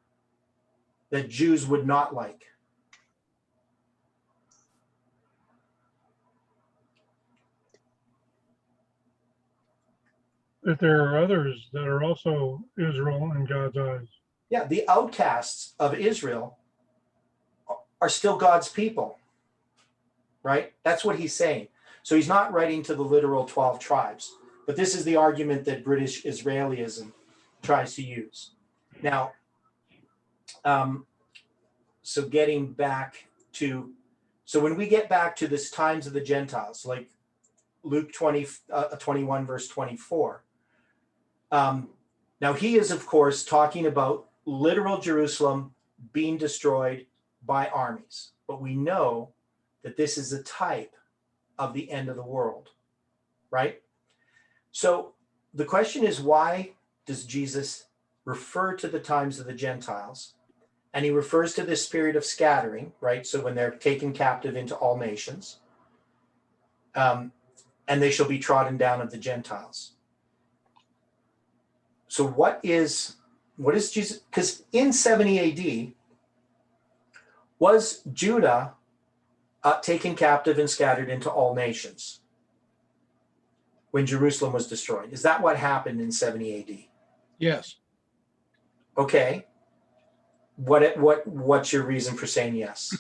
that Jews would not like? That there are others that are also Israel in God's eyes. Yeah, the outcasts of Israel are still God's people, right? That's what he's saying. So he's not writing to the literal 12 tribes, but this is the argument that British Israelism tries to use. Now, so getting back to, so when we get back to this times of the Gentiles, like Luke 21, verse 24, now he is, of course, talking about literal Jerusalem being destroyed by armies. But we know that this is a type of the end of the world, right? So the question is, why does Jesus refer to the times of the Gentiles? And he refers to this period of scattering, right? So when they're taken captive into all nations, and they shall be trodden down of the Gentiles. So what is Jesus? Because in 70 AD, was Judah taken captive and scattered into all nations when Jerusalem was destroyed? Is that what happened in 70 AD? Yes. Okay. What's your reason for saying yes?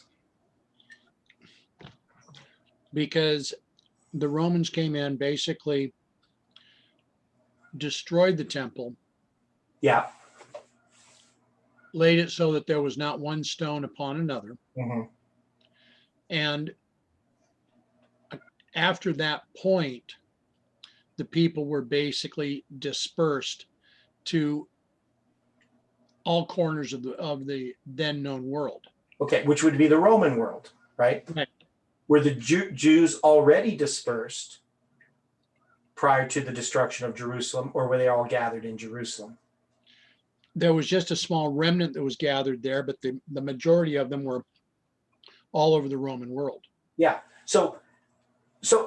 Because the Romans came in, basically destroyed the temple, Yeah. laid it so that there was not one stone upon another. Mm-hmm. And after that point, the people were basically dispersed to all corners of the then known world. Okay, which would be the Roman world, right? Right. Were the Jews already dispersed prior to the destruction of Jerusalem, or were they all gathered in Jerusalem? There was just a small remnant that was gathered there, but the majority of them were all over the Roman world. Yeah. So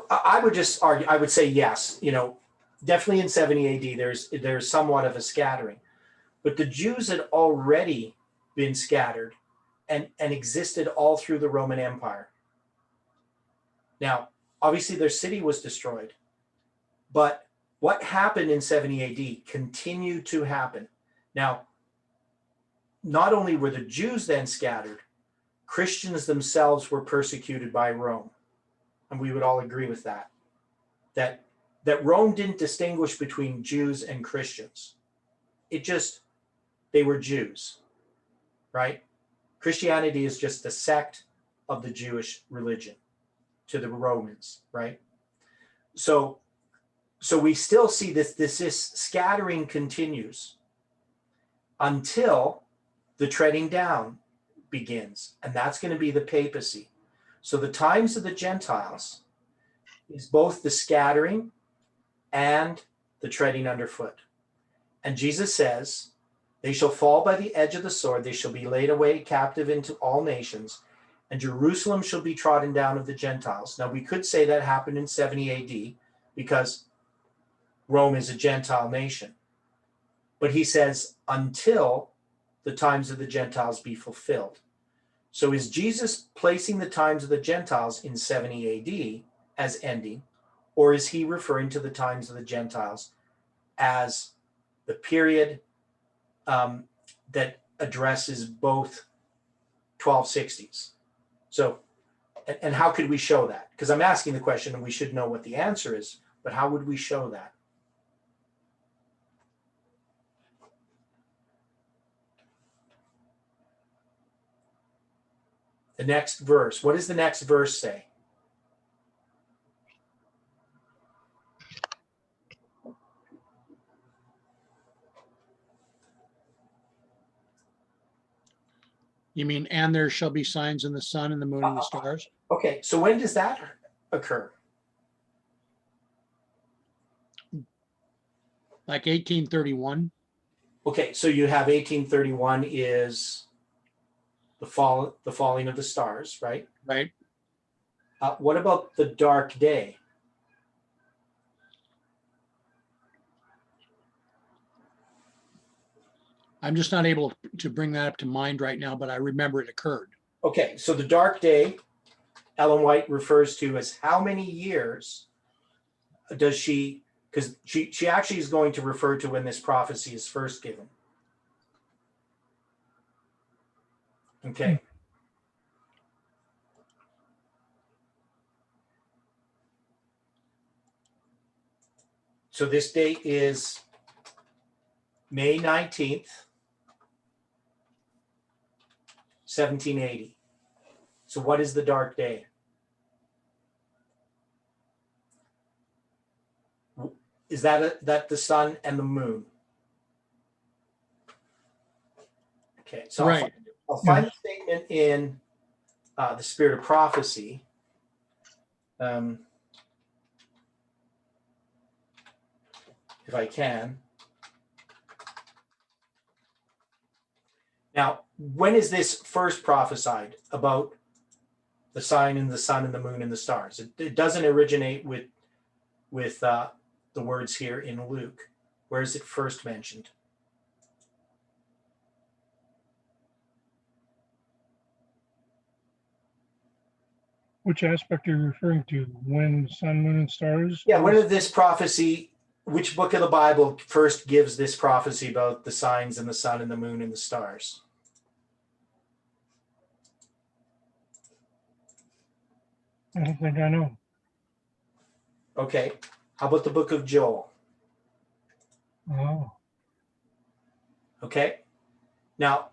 I would just argue, I would say yes, definitely in 70 AD, there's somewhat of a scattering, but the Jews had already been scattered and existed all through the Roman Empire. Now, obviously their city was destroyed, but what happened in 70 AD continued to happen. Now, not only were the Jews then scattered, Christians themselves were persecuted by Rome. And we would all agree with that. That Rome didn't distinguish between Jews and Christians. They were Jews, right? Christianity is just a sect of the Jewish religion to the Romans, right? So we still see this scattering continues until the treading down begins, and that's going to be the papacy. So the times of the Gentiles is both the scattering and the treading underfoot. And Jesus says, they shall fall by the edge of the sword, they shall be laid away captive into all nations, and Jerusalem shall be trodden down of the Gentiles. Now we could say that happened in 70 AD because Rome is a Gentile nation. But he says, until the times of the Gentiles be fulfilled. So is Jesus placing the times of the Gentiles in 70 AD as ending, or is he referring to the times of the Gentiles as the period that addresses both 1260s? So, and how could we show that? Because I'm asking the question and we should know what the answer is, but how would we show that? The next verse, what does the next verse say? You mean, and there shall be signs in the sun and the moon and the stars? Okay, so when does that occur? Like 1831? Okay, so you have 1831 is the falling of the stars, right? Right. What about the dark day? I'm just not able to bring that up to mind right now, but I remember it occurred. Okay, so the dark day, Ellen White refers to as how many years does she, because she actually is going to refer to when this prophecy is first given. Okay. So this date is May 19th, 1780. So what is the dark day? Is that the sun and the moon? Okay, so Right. I'll find the statement in the Spirit of Prophecy. If I can. Now, when is this first prophesied about the sign in the sun and the moon and the stars? It doesn't originate with the words here in Luke. Where is it first mentioned? Which aspect are you referring to? When sun, moon, and stars? Yeah, when did this prophecy, which book of the Bible first gives this prophecy about the signs and the sun and the moon and the stars? I don't think I know. Okay, how about the book of Joel? Oh, Okay, now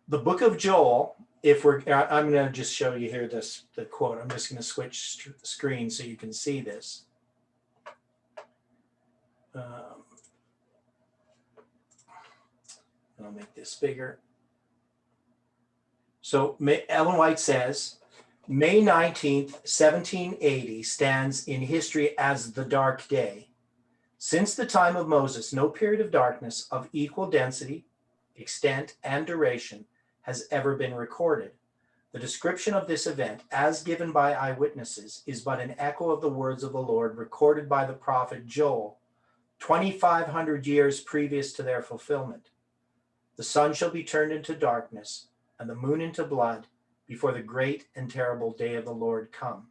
the book of Joel, I'm going to just show you here the quote. I'm just going to switch screens so you can see this. I'll make this bigger. So Ellen White says, May 19th, 1780 stands in history as the dark day. Since the time of Moses, no period of darkness of equal density, extent, and duration has ever been recorded. The description of this event, as given by eyewitnesses, is but an echo of the words of the Lord recorded by the prophet Joel, 2,500 years previous to their fulfillment. The sun shall be turned into darkness, and the moon into blood, before the great and terrible day of the Lord come.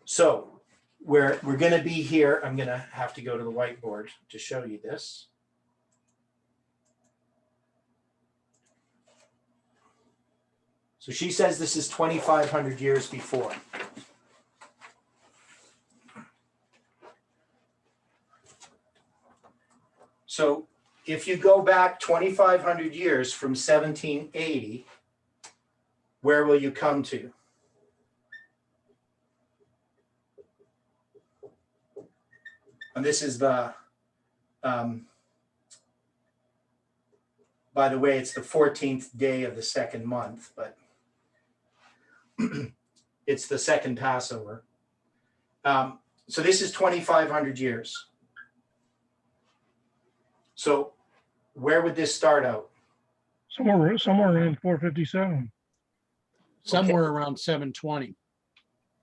So we're going to be here. I'm going to have to go to the whiteboard to show you this. So she says this is 2,500 years before. So if you go back 2,500 years from 1780, where will you come to? And this is the, by the way, it's the 14th day of the second month, but it's the second Passover. So this is 2,500 years. So where would this start out? somewhere around 457. Somewhere around 720.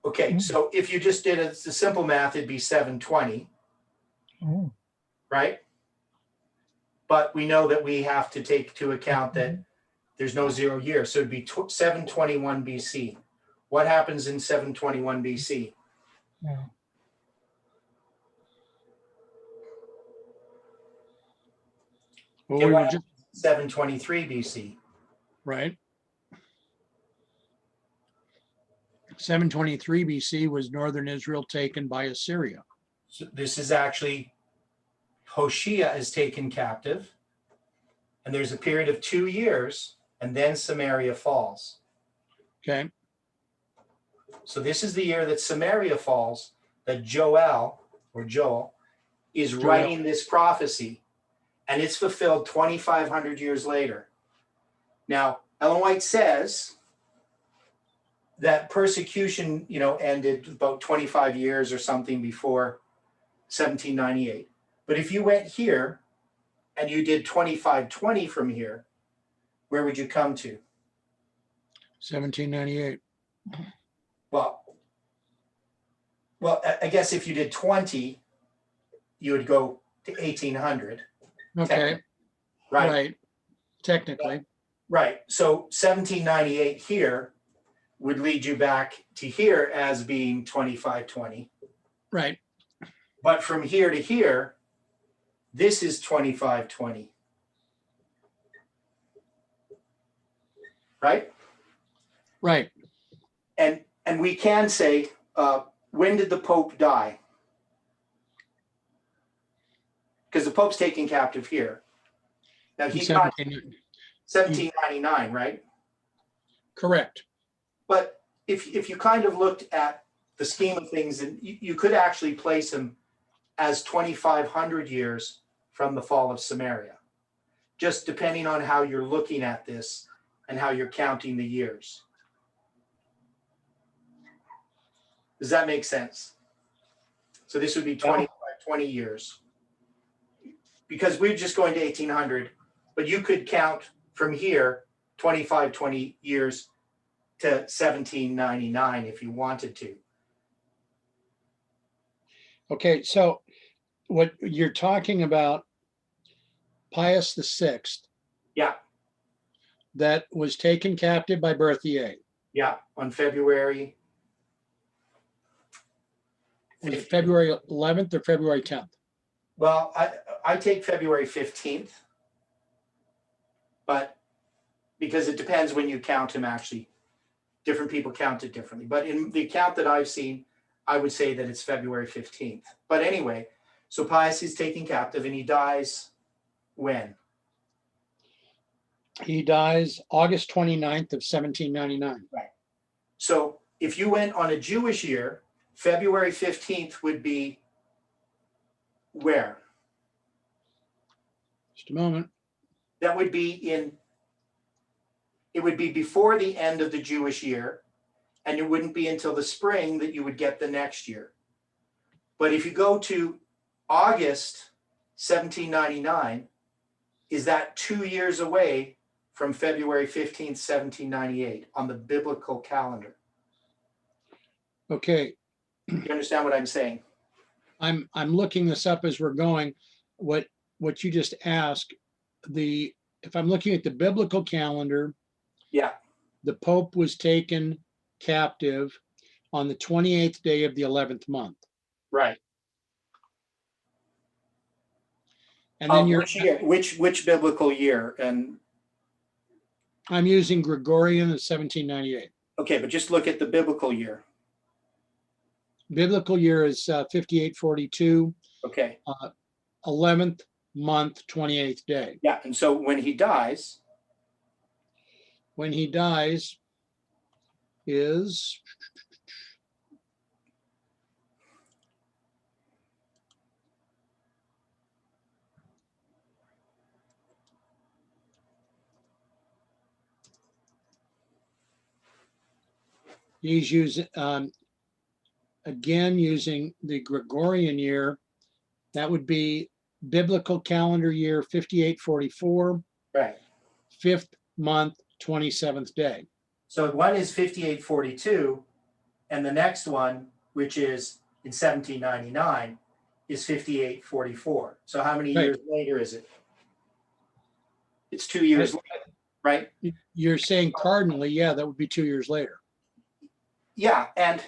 Okay, so if you just did a simple math, it'd be 720, Oh, right? But we know that we have to take into account that There's no 0 year, so it'd be 721 BC. What happens in 721 BC? Yeah. Well, Yeah, we what were just, 723 BC. right. 723 BC was northern Israel taken by Assyria. So this is actually Hoshea is taken captive, and there's a period of 2 years, and then Samaria falls. Okay. So this is the year that Samaria falls, that Joel is Joel. writing this prophecy, and it's fulfilled 2,500 years later. Now, Ellen White says that persecution, ended about 25 years or something before 1798. But if you went here and you did 2520 from here, where would you come to? 1798. Well, I guess if you did 20, you would go to 1800. Okay. Right. Right. Technically. Right. So 1798 here would lead you back to here as being 2520. Right. But from here to here, this is 2520. Right? Right. And we can say, when did the Pope die? Because the Pope's taken captive here. Now he died 1799, right? Correct. But if you kind of looked at the scheme of things, and you could actually place him as 2,500 years from the fall of Samaria, just depending on how you're looking at this and how you're counting the years. Does that make sense? So this would be 20 years. Because we're just going to 1800, but you could count from here 20 years to 1799 if you wanted to. Okay. So what you're talking about, Pius VI, Yeah, that was taken captive by Berthier. yeah, on February. Was it February 11th or February 10th? Well, I take February 15th, but because it depends when you count him actually. Different people count it differently. But in the account that I've seen, I would say that it's February 15th. But anyway, so Pius is taken captive and he dies when? He dies August 29th of 1799. So if you went on a Jewish year, February 15th would be where? Just a moment. That would be it would be before the end of the Jewish year, and it wouldn't be until the spring that you would get the next year. But if you go to August 1799, is that 2 years away from February 15th, 1798 on the biblical calendar? Okay. You understand what I'm saying? I'm looking this up as we're going. What you just asked, if I'm looking at the biblical calendar, Yeah. the Pope was taken captive on the 28th day of the 11th month. Right. And then Which year? Which biblical year? And I'm using Gregorian of 1798. okay, but just look at the biblical year. Biblical year is 5842, Okay. 11th month, 28th day. Yeah. And so when he dies, is he's using again using the Gregorian year. That would be biblical calendar year 5844, right. 5th month, 27th day. So one is 5842, and the next one, which is in 1799, is 5844. So how many Right. years later is it? It's 2 years later. right? You're saying cardinally, yeah, that would be 2 years later. Yeah, and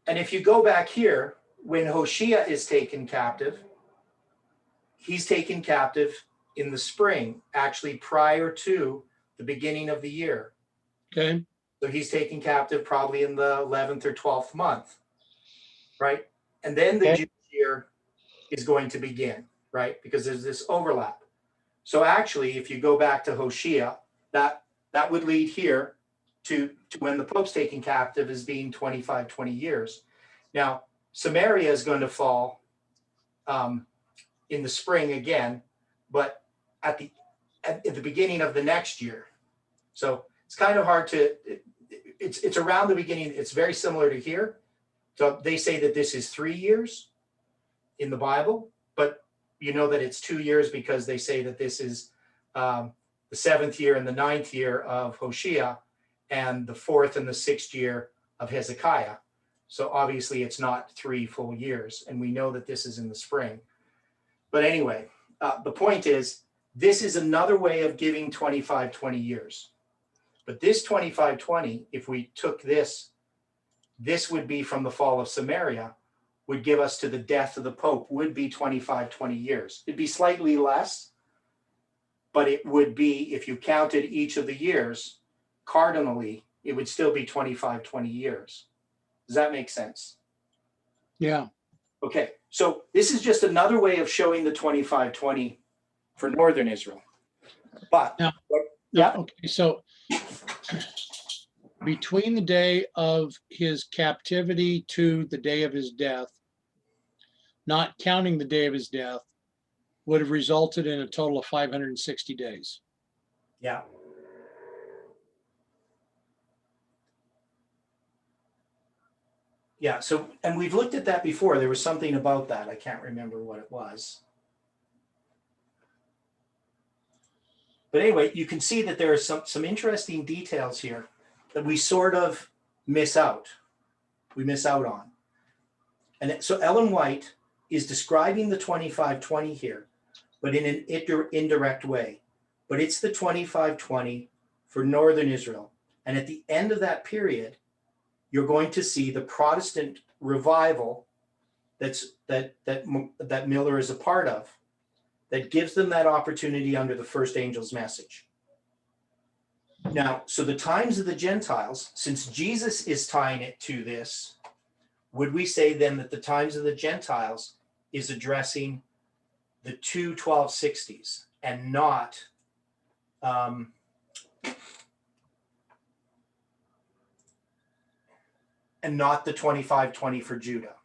if you go back here, when Hoshea is taken captive, he's taken captive in the spring, actually prior to the beginning of the year. Okay, So he's taken captive probably in the 11th or 12th month, right? And then the Okay. Jewish year is going to begin, right? Because there's this overlap. So actually, if you go back to Hoshea, that would lead here to when the Pope's taken captive as being 25, 20 years. Now, Samaria is going to fall in the spring again, but at the beginning of the next year. So it's kind of hard to, it's around the beginning. It's very similar to here. So they say that this is 3 years in the Bible, but you know that it's 2 years because they say that this is the 7th year and the 9th year of Hoshea and the 4th and the 6th year of Hezekiah. So obviously it's not 3 full years. And we know that this is in the spring. But anyway, the point is, this is another way of giving 25-20 years. But this 25-20, if we took this would be from the fall of Samaria, would give us to the death of the Pope, would be 25-20 years. It'd be slightly less, but it would be, if you counted each of the years cardinally, it would still be 25-20 years. Does that make sense? yeah. Okay, so this is just another way of showing the 25-20 for Northern Israel. But Now- yeah, Okay, so between the day of his captivity to the day of his death, not counting the day of his death, would have resulted in a total of 560 days. yeah. Yeah, so, and we've looked at that before. There was something about that. I can't remember what it was. But anyway, you can see that there are some interesting details here that we sort of miss out. We miss out on. And so Ellen White is describing the 25-20 here, but in an indirect way. But it's the 25-20 for Northern Israel. And at the end of that period, you're going to see the Protestant revival that Miller is a part of, that gives them that opportunity under the first angel's message. Now, so the times of the Gentiles, since Jesus is tying it to this, would we say then that the times of the Gentiles is addressing the 1260s and not the 25-20 for Judah?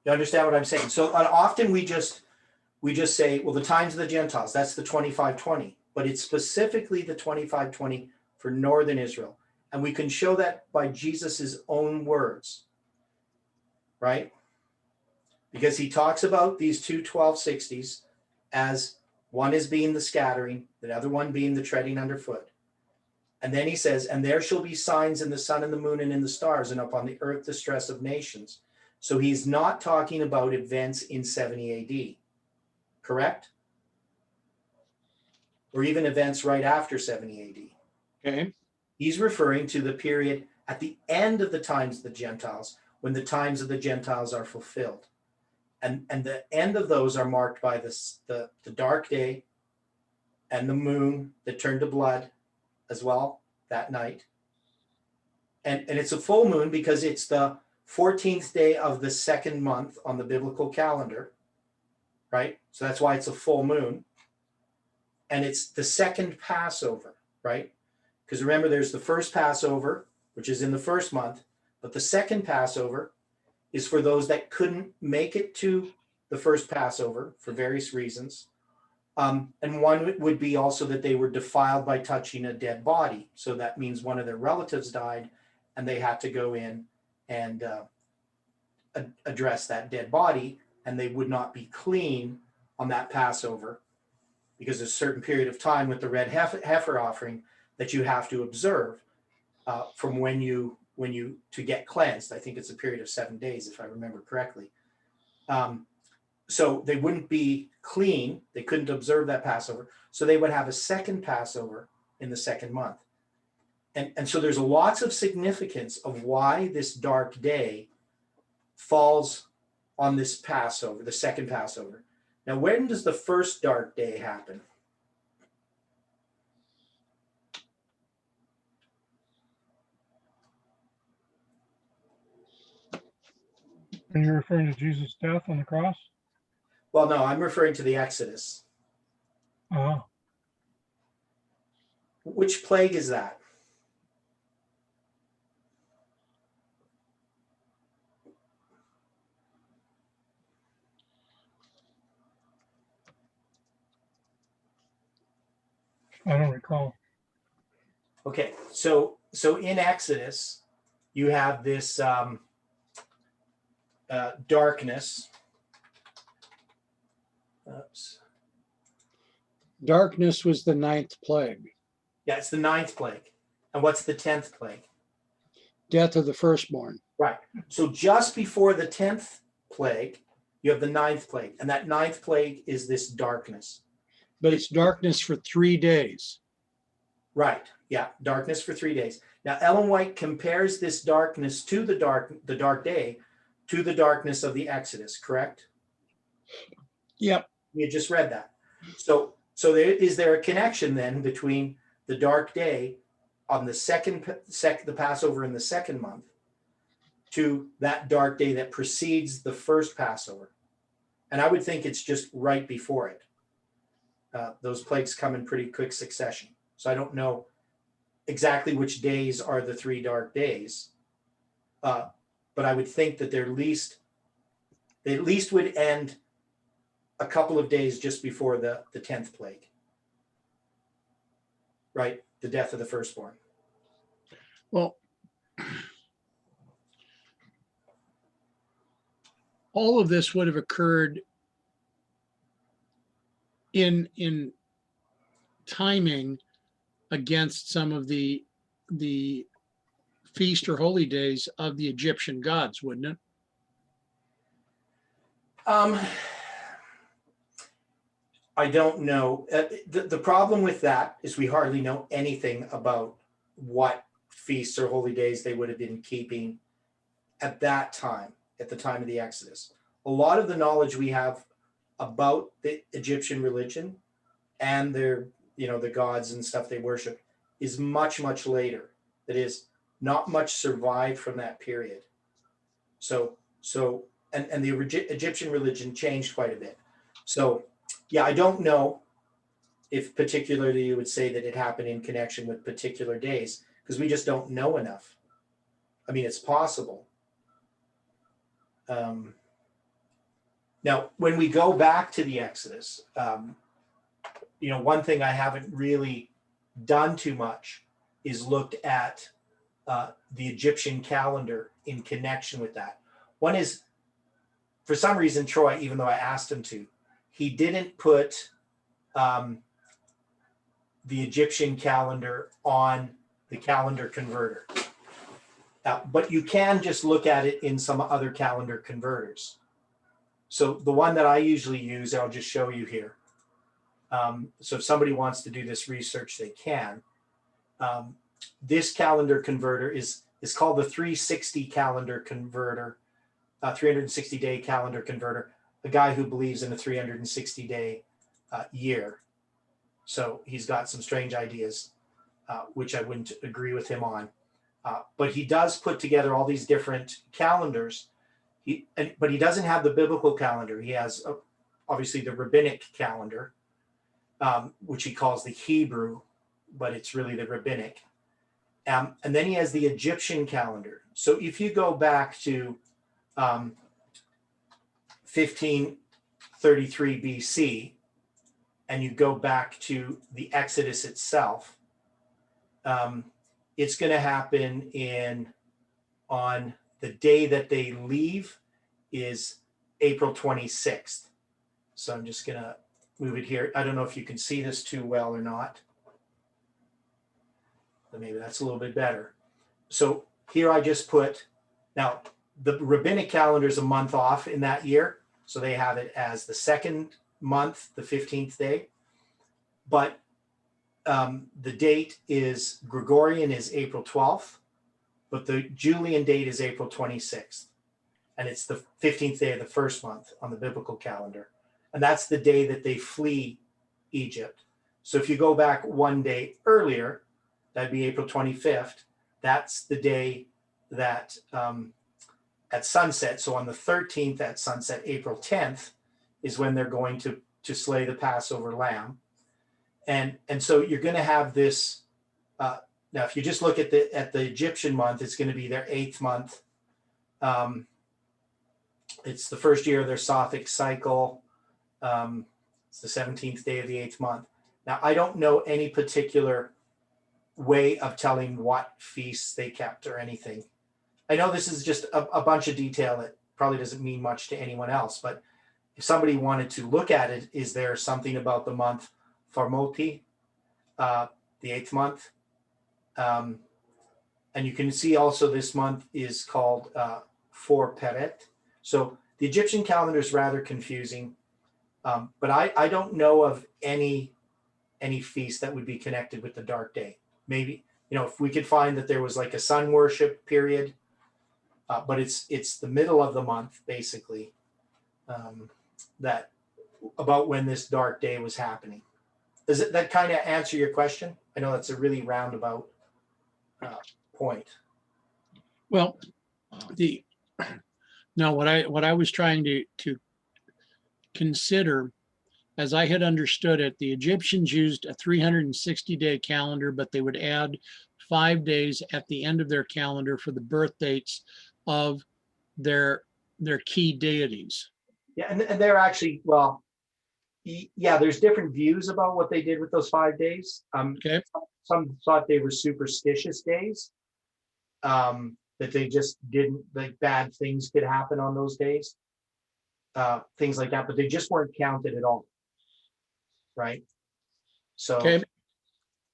You understand what I'm saying? So often we just say, well, the times of the Gentiles, that's the 25-20, but it's specifically the 25-20 for Northern Israel. And we can show that by Jesus's own words, right? Because he talks about these two 1260s as one is being the scattering, the other one being the treading underfoot. And then he says, and there shall be signs in the sun and the moon and in the stars, and upon the earth distress of nations. So he's not talking about events in 70 AD, correct? Or even events right after 70 AD. Okay, He's referring to the period at the end of the times of the Gentiles, when the times of the Gentiles are fulfilled. And the end of those are marked by the dark day and the moon that turned to blood as well that night. And it's a full moon because it's the 14th day of the second month on the biblical calendar, right? So that's why it's a full moon. And it's the second Passover, right? Because remember, there's the first Passover, which is in the first month, but the second Passover is for those that couldn't make it to the first Passover for various reasons. And one would be also that they were defiled by touching a dead body. So that means one of their relatives died and they had to go in and address that dead body, and they would not be clean on that Passover because there's a certain period of time with the red heifer offering that you have to observe from when you to get cleansed. I think it's a period of 7 days, if I remember correctly. so they wouldn't be clean. They couldn't observe that Passover. So they would have a second Passover in the second month. And so there's lots of significance of why this dark day falls on this Passover, the second Passover. Now, when does the first dark day happen? And you're referring to Jesus' death on the cross? Well, no, I'm referring to the Exodus. Uh, Which plague is that? I don't recall. Okay, so in Exodus, you have this darkness. Oops. Darkness was the 9th plague, Yeah, it's the 9th plague. And what's the 10th plague? death of the firstborn. Right. So just before the 10th plague, you have the 9th plague. And that 9th plague is this darkness. But it's darkness for 3 days. Right. Yeah. Darkness for 3 days. Now, Ellen White compares this darkness to the dark day to the darkness of the Exodus, correct? Yep. You just read that. So is there a connection then between the dark day on the the Passover in the second month to that dark day that precedes the first Passover? And I would think it's just right before it. Those plagues come in pretty quick succession. So I don't know exactly which days are the 3 dark days, but I would think that they at least would end a couple of days just before the 10th plague, right? The death of the firstborn. Well, all of this would have occurred in timing against some of the feast or holy days of the Egyptian gods, wouldn't it? I don't know. The problem with that is we hardly know anything about what feasts or holy days they would have been keeping at that time, at the time of the Exodus. A lot of the knowledge we have about the Egyptian religion and their, the gods and stuff they worship is much, much later. That is, not much survived from that period. So and the Egyptian religion changed quite a bit. So yeah, I don't know if particularly you would say that it happened in connection with particular days, because we just don't know enough. I mean, it's possible. Now, when we go back to the Exodus, one thing I haven't really done too much is looked at the Egyptian calendar in connection with that. One is, for some reason, Troy, even though I asked him to, he didn't put the Egyptian calendar on the calendar converter. But you can just look at it in some other calendar converters. So the one that I usually use, I'll just show you here. So if somebody wants to do this research, they can. This calendar converter is called the 360 calendar converter, 360-day calendar converter, a guy who believes in a 360-day year. So he's got some strange ideas, which I wouldn't agree with him on. But he does put together all these different calendars. But he doesn't have the biblical calendar. He has obviously the rabbinic calendar, which he calls the Hebrew, but it's really the rabbinic. And then he has the Egyptian calendar. So if you go back to 1533 BC, and you go back to the Exodus itself, it's going to happen on the day that they leave is April 26th. So I'm just going to move it here. I don't know if you can see this too well or not. But maybe that's a little bit better. So here I just put, now the rabbinic calendar is a month off in that year. So they have it as the second month, the 15th day. But the date is Gregorian is April 12th, but the Julian date is April 26th. And it's the 15th day of the first month on the biblical calendar. And that's the day that they flee Egypt. So if you go back one day earlier, that'd be April 25th. That's the day that at sunset. So on the 13th at sunset, April 10th, is when they're going to slay the Passover lamb. And so you're going to have this. Now, if you just look at the Egyptian month, it's going to be their 8th month. It's the first year of their Sothic cycle. It's the 17th day of the 8th month. Now, I don't know any particular way of telling what feasts they kept or anything. I know this is just a bunch of detail that probably doesn't mean much to anyone else, but if somebody wanted to look at it, is there something about the month Farmoti, the 8th month? And you can see also this month is called For Peret. So the Egyptian calendar is rather confusing, but I don't know of any feast that would be connected with the dark day. Maybe, if we could find that there was like a sun worship period, but it's the middle of the month, basically, that about when this dark day was happening. Does that kind of answer your question? I know that's a really roundabout point. Well, now what I was trying to consider, as I had understood it, the Egyptians used a 360-day calendar, but they would add 5 days at the end of their calendar for the birth dates of their key deities. Yeah, and they're actually, well, yeah, there's different views about what they did with those 5 days. Okay. Some thought they were superstitious days, that they just didn't, like bad things could happen on those days, things like that, but they just weren't counted at all. Right. So, Okay.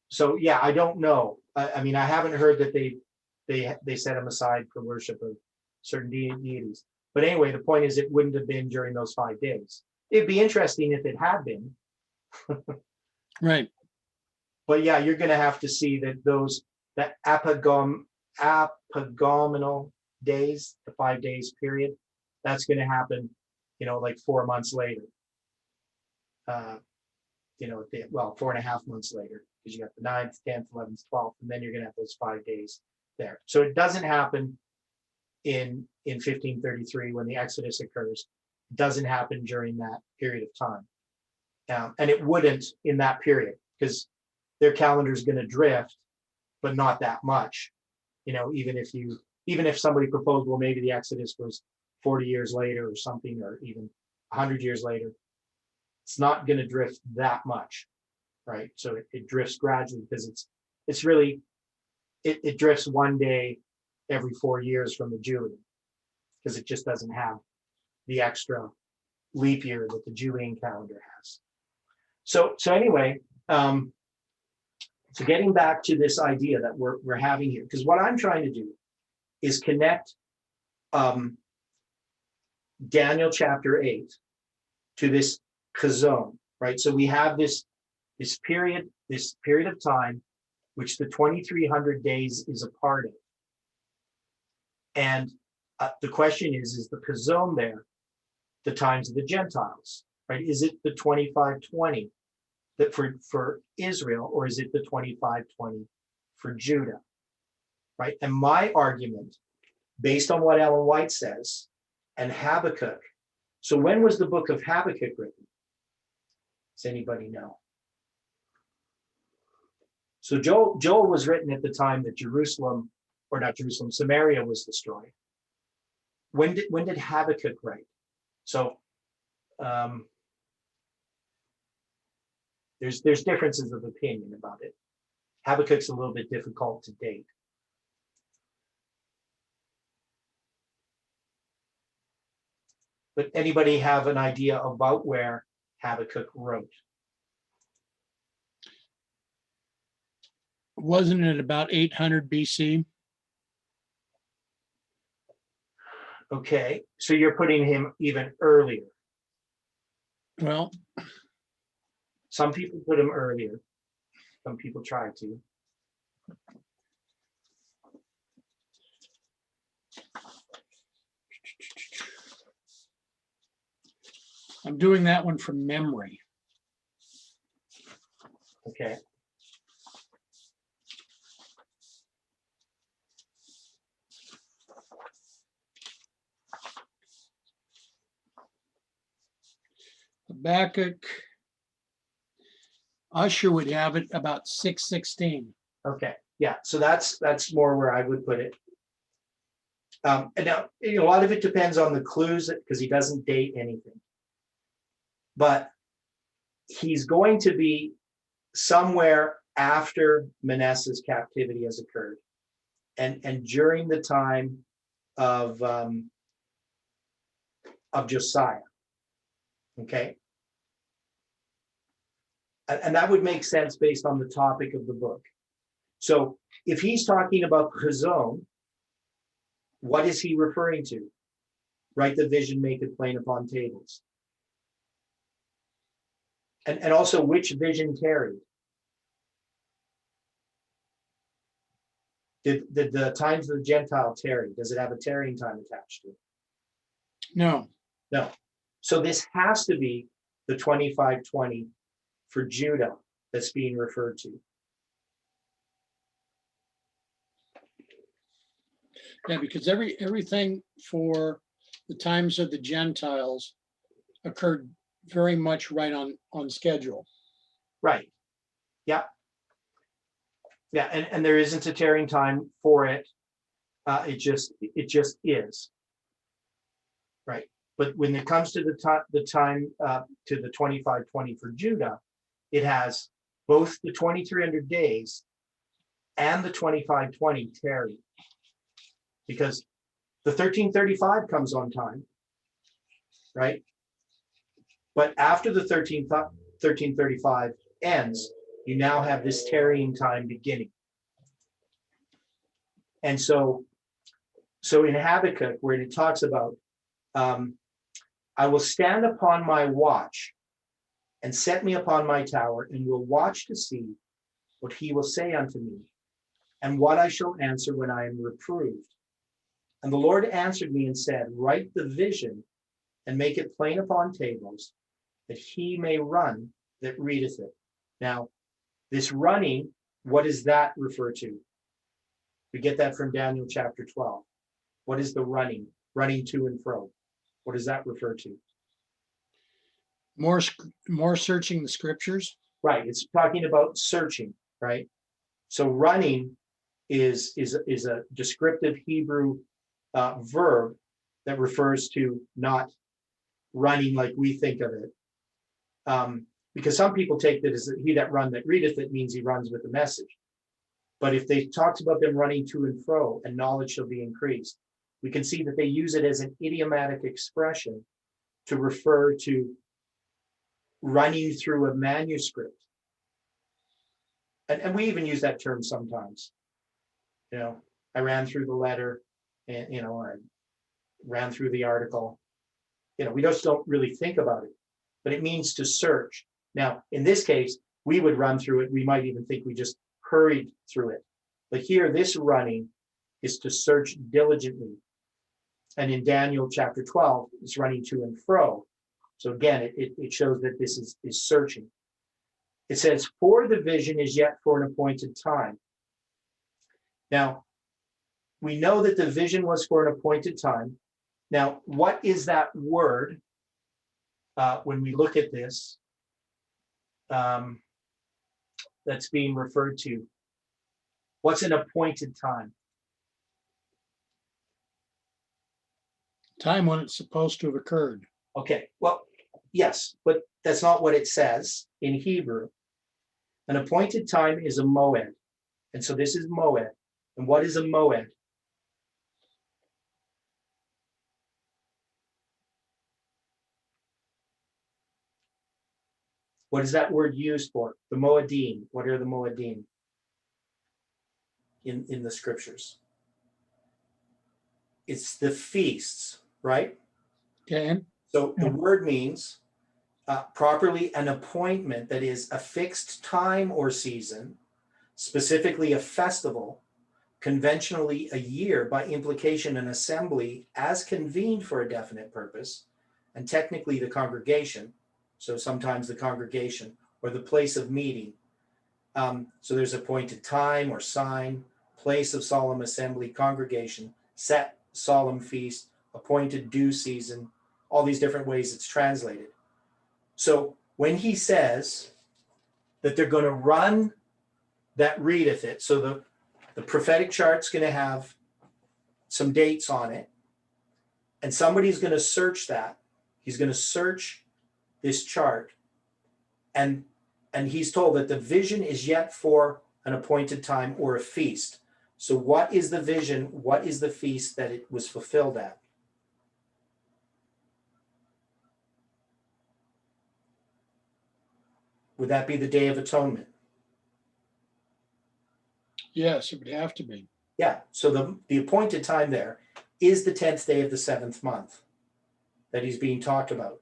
so yeah, I don't know. I mean, I haven't heard that they set them aside for worship of certain deities. But anyway, the point is it wouldn't have been during those 5 days. It'd be interesting if it had been. Right. But yeah, you're going to have to see that apagomenal days, the 5 days period, that's going to happen, like 4 months later. 4.5 months later, because you got the 9th, 10th, 11th, 12th, and then you're going to have those 5 days there. So it doesn't happen in 1533 when the Exodus occurs. It doesn't happen during that period of time. And it wouldn't in that period because their calendar is going to drift, but not that much. Even if somebody proposed, well, maybe the Exodus was 40 years later or something, or even 100 years later, it's not going to drift that much, right? So it drifts gradually because it's really, it drifts 1 day every 4 years from the Julian, because it just doesn't have the extra leap year that the Julian calendar has. So anyway, so getting back to this idea that we're having here, because what I'm trying to do is connect Daniel chapter 8 to this chazon, right? So we have this period of time, which the 2300 days is a part of. And the question is the chazon there the times of the Gentiles, right? Is it the 2520 that for Israel, or is it the 2520 for Judah, right? And my argument, based on what Ellen White says and Habakkuk, so when was the book of Habakkuk written? Does anybody know? So Joel was written at the time that Samaria was destroyed. When did Habakkuk write? So there's differences of opinion about it. Habakkuk's a little bit difficult to date. But anybody have an idea about where Habakkuk wrote? Wasn't it about 800 BC? Okay, so you're putting him even earlier. Well, Some people put them earlier. Some people try to. I'm doing that one from memory. Okay. Habakkuk. Usher would have it about 6:16. Okay, yeah, so that's more where I would put it. And now, a lot of it depends on the clues, because he doesn't date anything. But he's going to be somewhere after Manasseh's captivity has occurred. And during the time of Josiah. Okay. And that would make sense based on the topic of the book. So if he's talking about Chazon, what is he referring to? Write the vision, make it plain upon tables. And also, which vision tarried? Did the times of the Gentile tarry? Does it have a tarrying time attached to it? No, No. So this has to be the 25-20 for Judah that's being referred to. yeah, because everything for the times of the Gentiles occurred very much right on schedule. Right. Yeah. Yeah, and there isn't a tarrying time for it. It just is. Right. But when it comes to the time to the 25-20 for Judah, it has both the 2300 days and the 25-20 tarry. Because the 1335 comes on time, right? But after the 1335 ends, you now have this tarrying time beginning. And so in Habakkuk, where it talks about, I will stand upon my watch and set me upon my tower, and will watch to see what he will say unto me, and what I shall answer when I am reproved. And the Lord answered me and said, write the vision and make it plain upon tables, that he may run that readeth it. Now, this running, what does that refer to? We get that from Daniel chapter 12. What is the running? Running to and fro. What does that refer to? More searching the scriptures. Right, it's talking about searching, right? So running is a descriptive Hebrew verb that refers to not running like we think of it. Because some people take that as he that run that readeth it means he runs with the message. But if they talked about them running to and fro and knowledge shall be increased, we can see that they use it as an idiomatic expression to refer to running through a manuscript. And we even use that term sometimes. I ran through the letter, and I ran through the article. We just don't really think about it, but it means to search. Now, in this case, we would run through it. We might even think we just hurried through it. But here, this running is to search diligently. And in Daniel chapter 12, it's running to and fro. So again, it shows that this is searching. It says, for the vision is yet for an appointed time. Now, we know that the vision was for an appointed time. Now, what is that word when we look at this that's being referred to? What's an appointed time? Time when it's supposed to have occurred. Okay, well, yes, but that's not what it says in Hebrew. An appointed time is a moed. And so this is moed. And what is a moed? What is that word used for? The moedim. What are the moedim in the scriptures? It's the feasts, right? Okay. So the word means properly an appointment that is a fixed time or season, specifically a festival, conventionally a year, by implication an assembly as convened for a definite purpose, and technically the congregation, so sometimes the congregation, or the place of meeting. So there's appointed time or sign, place of solemn assembly, congregation, set solemn feast, appointed due season, all these different ways it's translated. So when he says that they're going to run that readeth it, so the prophetic chart's going to have some dates on it, and somebody's going to search that. He's going to search this chart, and he's told that the vision is yet for an appointed time or a feast. So what is the vision? What is the feast that it was fulfilled at? Would that be the Day of Atonement? Yes, it would have to be. Yeah, so the appointed time there is the 10th day of the 7th month that he's being talked about.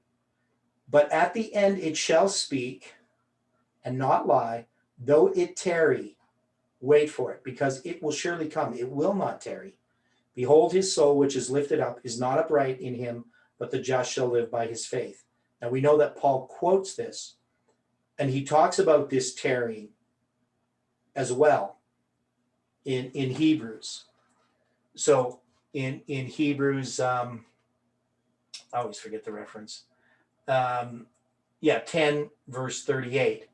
But at the end it shall speak and not lie, though it tarry, wait for it, because it will surely come. It will not tarry. Behold, his soul, which is lifted up, is not upright in him, but the just shall live by his faith. Now we know that Paul quotes this, and he talks about this tarrying as well in Hebrews. So in Hebrews, I always forget the reference. 10 verse 38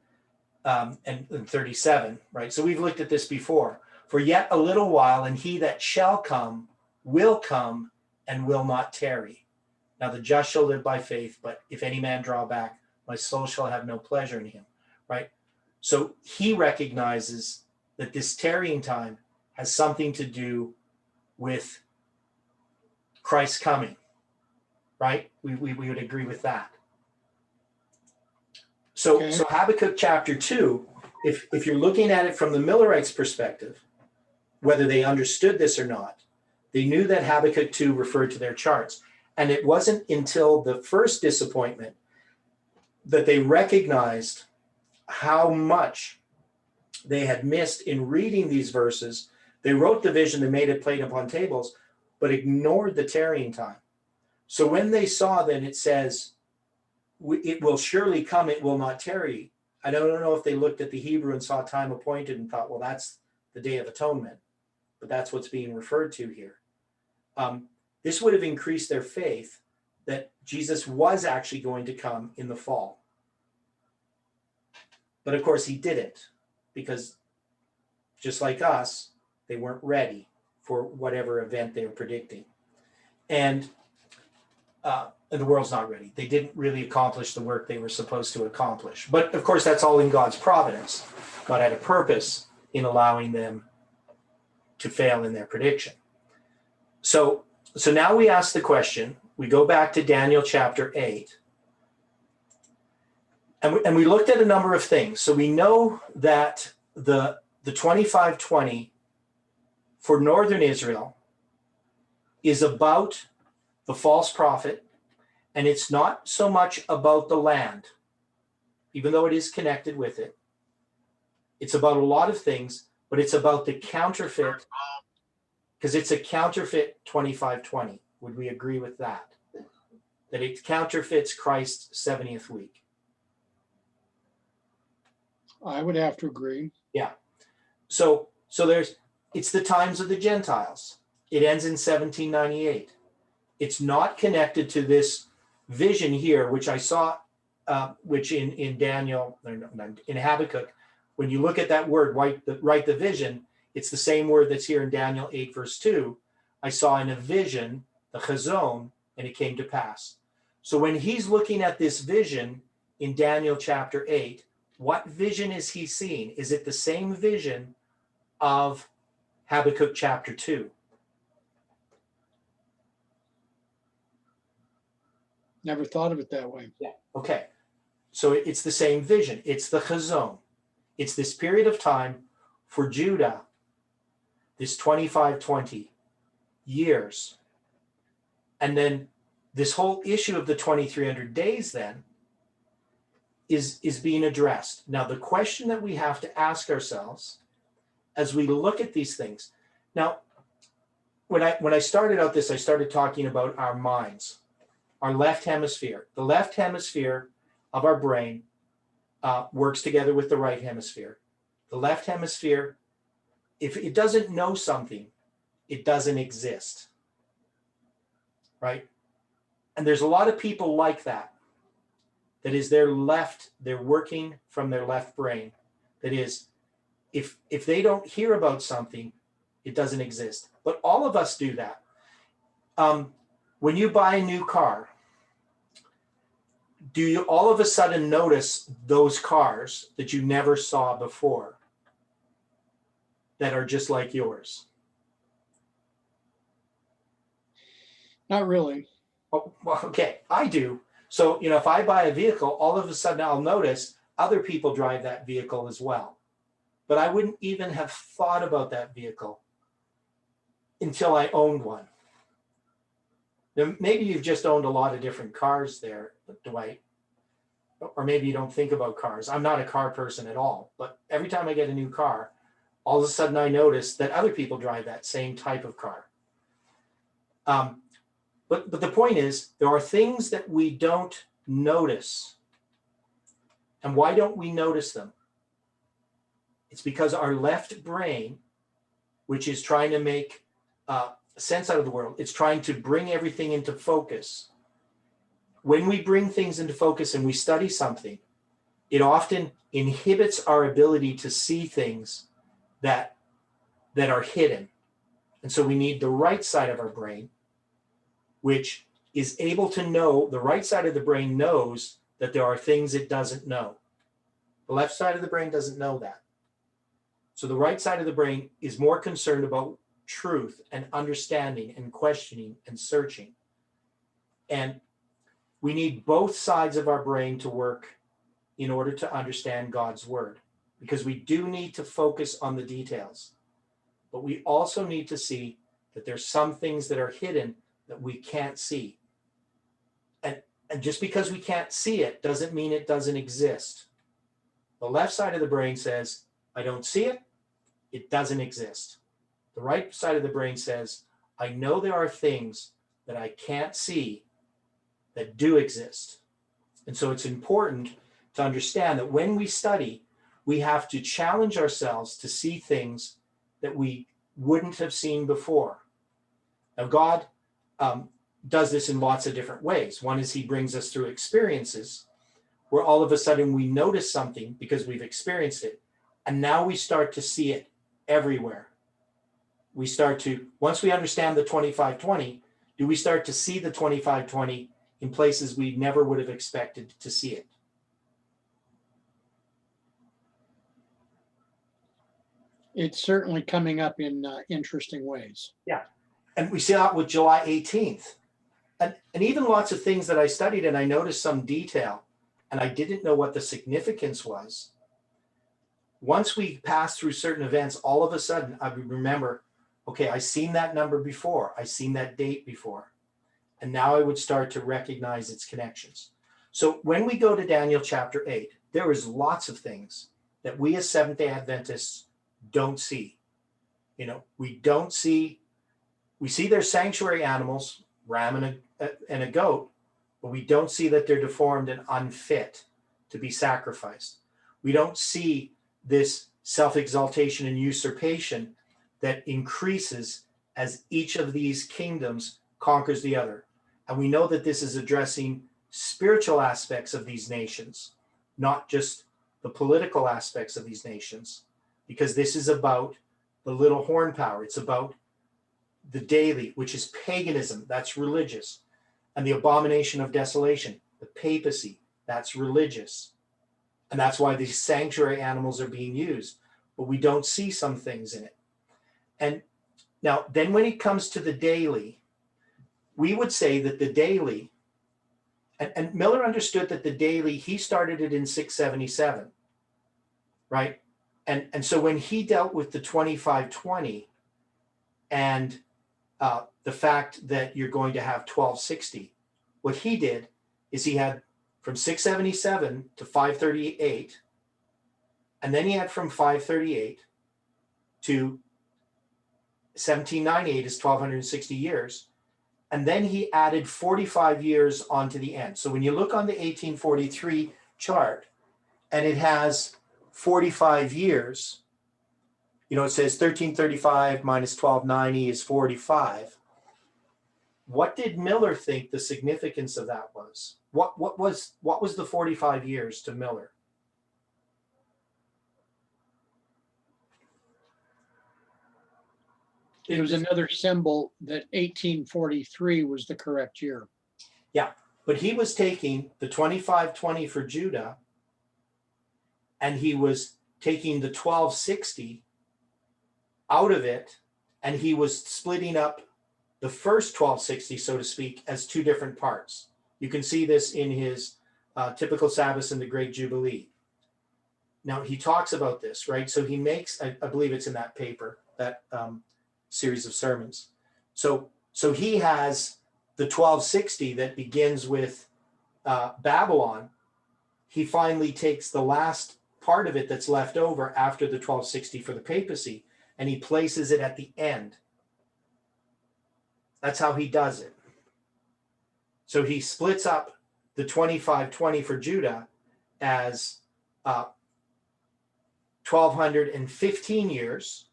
and 37, right? So we've looked at this before. For yet a little while, and he that shall come will come and will not tarry. Now the just shall live by faith, but if any man draw back, my soul shall have no pleasure in him, right? So he recognizes that this tarrying time has something to do with Christ's coming, right? We would agree with that. So, Okay. So Habakkuk chapter 2, if you're looking at it from the Millerites' perspective, whether they understood this or not, they knew that Habakkuk 2 referred to their charts. And it wasn't until the first disappointment that they recognized how much they had missed in reading these verses. They wrote the vision, they made it plain upon tables, but ignored the tarrying time. So when they saw, then it says, it will surely come, it will not tarry. I don't know if they looked at the Hebrew and saw time appointed and thought, well, that's the Day of Atonement, but that's what's being referred to here. This would have increased their faith that Jesus was actually going to come in the fall. But of course he didn't, because just like us, they weren't ready for whatever event they were predicting. And the world's not ready. They didn't really accomplish the work they were supposed to accomplish. But of course, that's all in God's providence. God had a purpose in allowing them to fail in their prediction. So now we ask the question, we go back to Daniel chapter 8, and we looked at a number of things. So we know that the 2520 for northern Israel is about the false prophet, and it's not so much about the land, even though it is connected with it. It's about a lot of things, but it's about the counterfeit, because it's a counterfeit 2520. Would we agree with that? That it counterfeits Christ's 70th week. I would have to agree. Yeah. So it's the times of the Gentiles. It ends in 1798. It's not connected to this vision here, which I saw, which in Daniel, in Habakkuk, when you look at that word, write the vision, it's the same word that's here in Daniel 8, verse 2. I saw in a vision, the chazon, and it came to pass. So when he's looking at this vision in Daniel chapter 8, what vision is he seeing? Is it the same vision of Habakkuk chapter 2? Never thought of it that way. Yeah. Okay. So it's the same vision. It's the chazon. It's this period of time for Judah, this 2520 years. And then this whole issue of the 2300 days then is being addressed. Now, the question that we have to ask ourselves as we look at these things. Now, when I started out this, I started talking about our minds, our left hemisphere. The left hemisphere of our brain works together with the right hemisphere. The left hemisphere, if it doesn't know something, it doesn't exist, right? And there's a lot of people like that. That is, they're working from their left brain. That is, if they don't hear about something, it doesn't exist. But all of us do that. When you buy a new car, do you all of a sudden notice those cars that you never saw before that are just like yours? Not really. Oh, well, okay, I do. So, if I buy a vehicle, all of a sudden I'll notice other people drive that vehicle as well. But I wouldn't even have thought about that vehicle until I owned one. Now, maybe you've just owned a lot of different cars there, Dwight. Or maybe you don't think about cars. I'm not a car person at all. But every time I get a new car, all of a sudden I notice that other people drive that same type of car. But the point is, there are things that we don't notice. And why don't we notice them? It's because our left brain, which is trying to make sense out of the world, it's trying to bring everything into focus. When we bring things into focus and we study something, it often inhibits our ability to see things that are hidden. And so we need the right side of our brain, which is able to know, the right side of the brain knows that there are things it doesn't know. The left side of the brain doesn't know that. So the right side of the brain is more concerned about truth and understanding and questioning and searching. And we need both sides of our brain to work in order to understand God's word, because we do need to focus on the details, but we also need to see that there's some things that are hidden that we can't see. And just because we can't see it doesn't mean it doesn't exist. The left side of the brain says, I don't see it, it doesn't exist. The right side of the brain says, I know there are things that I can't see that do exist. And so it's important to understand that when we study, we have to challenge ourselves to see things that we wouldn't have seen before. Now, God does this in lots of different ways. One is he brings us through experiences where all of a sudden we notice something because we've experienced it. And now we start to see it everywhere. We start to, once we understand the 2520, do we start to see the 2520 in places we never would have expected to see it? It's certainly coming up in interesting ways. Yeah. And we see that with July 18th. And even lots of things that I studied and I noticed some detail and I didn't know what the significance was. Once we pass through certain events, all of a sudden I would remember, okay, I've seen that number before. I've seen that date before. And now I would start to recognize its connections. So when we go to Daniel chapter 8, there is lots of things that we as Seventh-day Adventists don't see. We don't see, we see their sanctuary animals, ram and a goat, but we don't see that they're deformed and unfit to be sacrificed. We don't see this self-exaltation and usurpation that increases as each of these kingdoms conquers the other. And we know that this is addressing spiritual aspects of these nations, not just the political aspects of these nations, because this is about the little horn power. It's about the daily, which is paganism, that's religious, and the abomination of desolation, the papacy, that's religious. And that's why these sanctuary animals are being used, but we don't see some things in it. And now, then when it comes to the daily, we would say that the daily, and Miller understood that the daily, he started it in 677, right? And so when he dealt with the 2520 and the fact that you're going to have 1260, what he did is he had from 677 to 538, and then he had from 538 to 1798 is 1260 years. And then he added 45 years onto the end. So when you look on the 1843 chart and it has 45 years, you know, it says 1335 minus 1290 is 45. What did Miller think the significance of that was? What was the 45 years to Miller? It was another symbol that 1843 was the correct year. But he was taking the 2520 for Judah, and he was taking the 1260 out of it, and he was splitting up the first 1260, so to speak, as two different parts. You can see this in his typical Sabbath and the Great Jubilee. Now he talks about this, right? So he makes, I believe it's in that paper, that series of sermons. So he has the 1260 that begins with Babylon. He finally takes the last part of it that's left over after the 1260 for the papacy, and he places it at the end. That's how he does it. So he splits up the 2520 for Judah as 1215 years,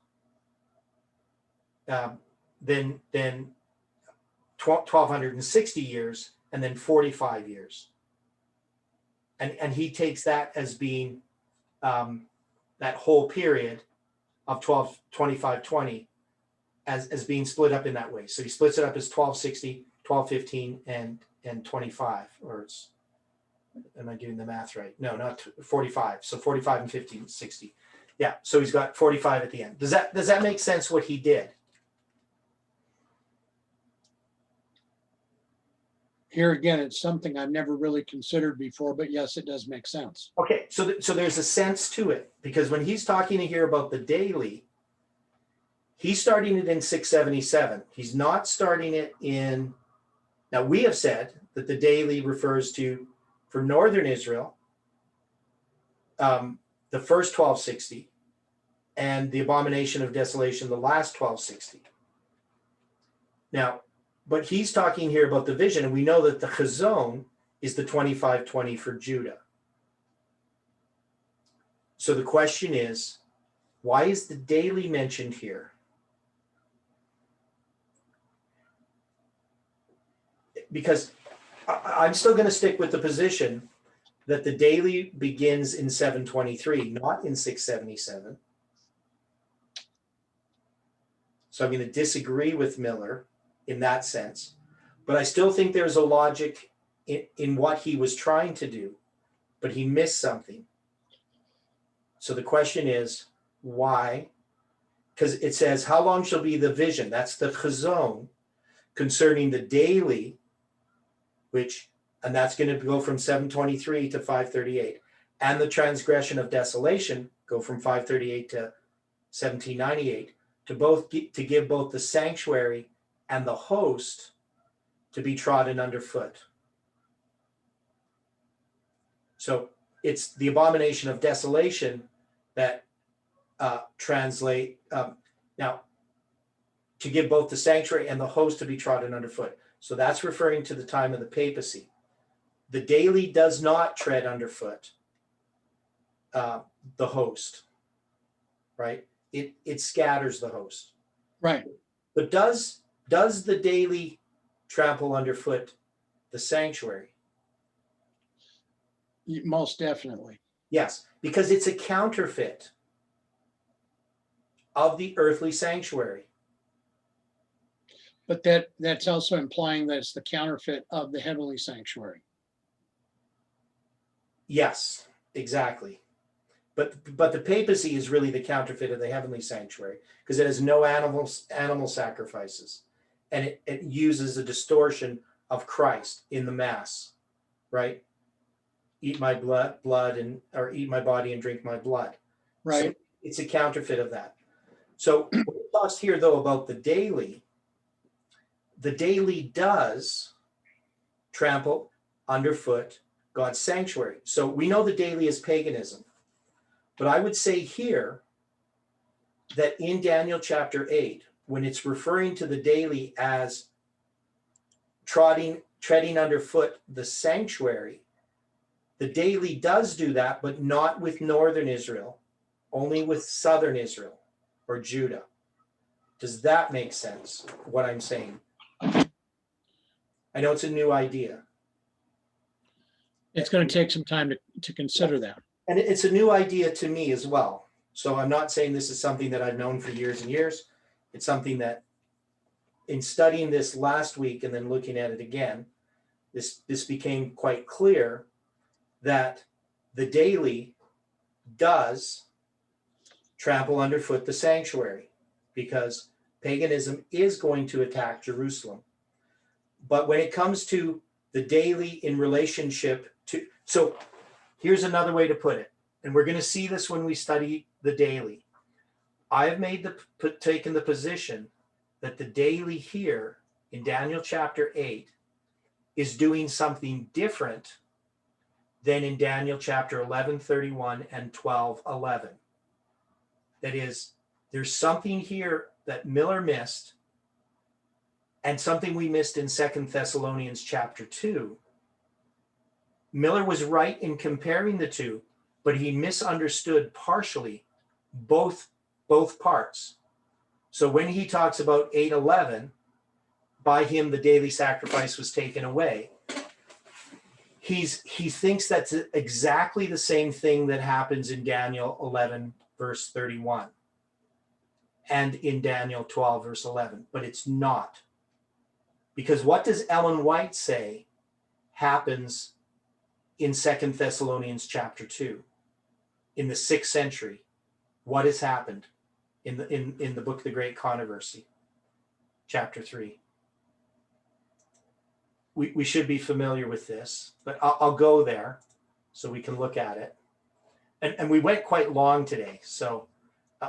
then 1260 years, and then 45 years. And he takes that as being that whole period of 2520 as being split up in that way. So he splits it up as 1260, 1215, and 25, or it's, am I doing the math right? No, not 45. So 45 and 15, 60. Yeah, so he's got 45 at the end. Does that make sense what he did? Here again, it's something I've never really considered before, but yes, it does make sense. Okay, so there's a sense to it, because when he's talking here about the daily, he's starting it in 677. He's not starting it in, now we have said that the daily refers to, for northern Israel, the first 1260, and the abomination of desolation, the last 1260. Now, but he's talking here about the vision, and we know that the Chazon is the 2520 for Judah. So the question is, why is the daily mentioned here? Because I'm still going to stick with the position that the daily begins in 723, not in 677. So I'm going to disagree with Miller in that sense, but I still think there's a logic in what he was trying to do, but he missed something. So the question is, why? Because it says, how long shall be the vision? That's the Chazon concerning the daily, and that's going to go from 723 to 538. And the transgression of desolation go from 538 to 1798 to give both the sanctuary and the host to be trodden underfoot. So it's the abomination of desolation that translate now to give both the sanctuary and the host to be trodden underfoot. So that's referring to the time of the papacy. The daily does not tread underfoot the host, right? It scatters the host. Right. But does the daily trample underfoot the sanctuary? Most definitely. Yes, because it's a counterfeit of the earthly sanctuary. But that's also implying that it's the counterfeit of the heavenly sanctuary. Yes, exactly. But the papacy is really the counterfeit of the heavenly sanctuary, because it has no animal sacrifices, and it uses a distortion of Christ in the Mass, right? Eat my blood or eat my body and drink my blood. Right. So it's a counterfeit of that. So when we talk here though about the daily does trample underfoot God's sanctuary. So we know the daily is paganism. But I would say here that in Daniel chapter 8, when it's referring to the daily as treading underfoot the sanctuary, the daily does do that, but not with northern Israel, only with southern Israel or Judah. Does that make sense, what I'm saying? I know it's a new idea. It's going to take some time to consider that. And it's a new idea to me as well. So I'm not saying this is something that I've known for years and years. It's something that in studying this last week and then looking at it again, this became quite clear that the daily does trample underfoot the sanctuary because paganism is going to attack Jerusalem. But when it comes to the daily in relationship to, so here's another way to put it, and we're going to see this when we study the daily. I've taken the position that the daily here in Daniel chapter 8 is doing something different than in Daniel chapter 11:31 and 12:11. That is, there's something here that Miller missed and something we missed in 2 Thessalonians chapter 2. Miller was right in comparing the two, but he misunderstood partially both parts. So when he talks about 8:11, by him the daily sacrifice was taken away, he thinks that's exactly the same thing that happens in Daniel 11 verse 31 and in Daniel 12 verse 11, but it's not. Because what does Ellen White say happens in 2 Thessalonians chapter 2 in the 6th century? What has happened in the book The Great Controversy, chapter 3? We should be familiar with this, but I'll go there so we can look at it. And we went quite long today, so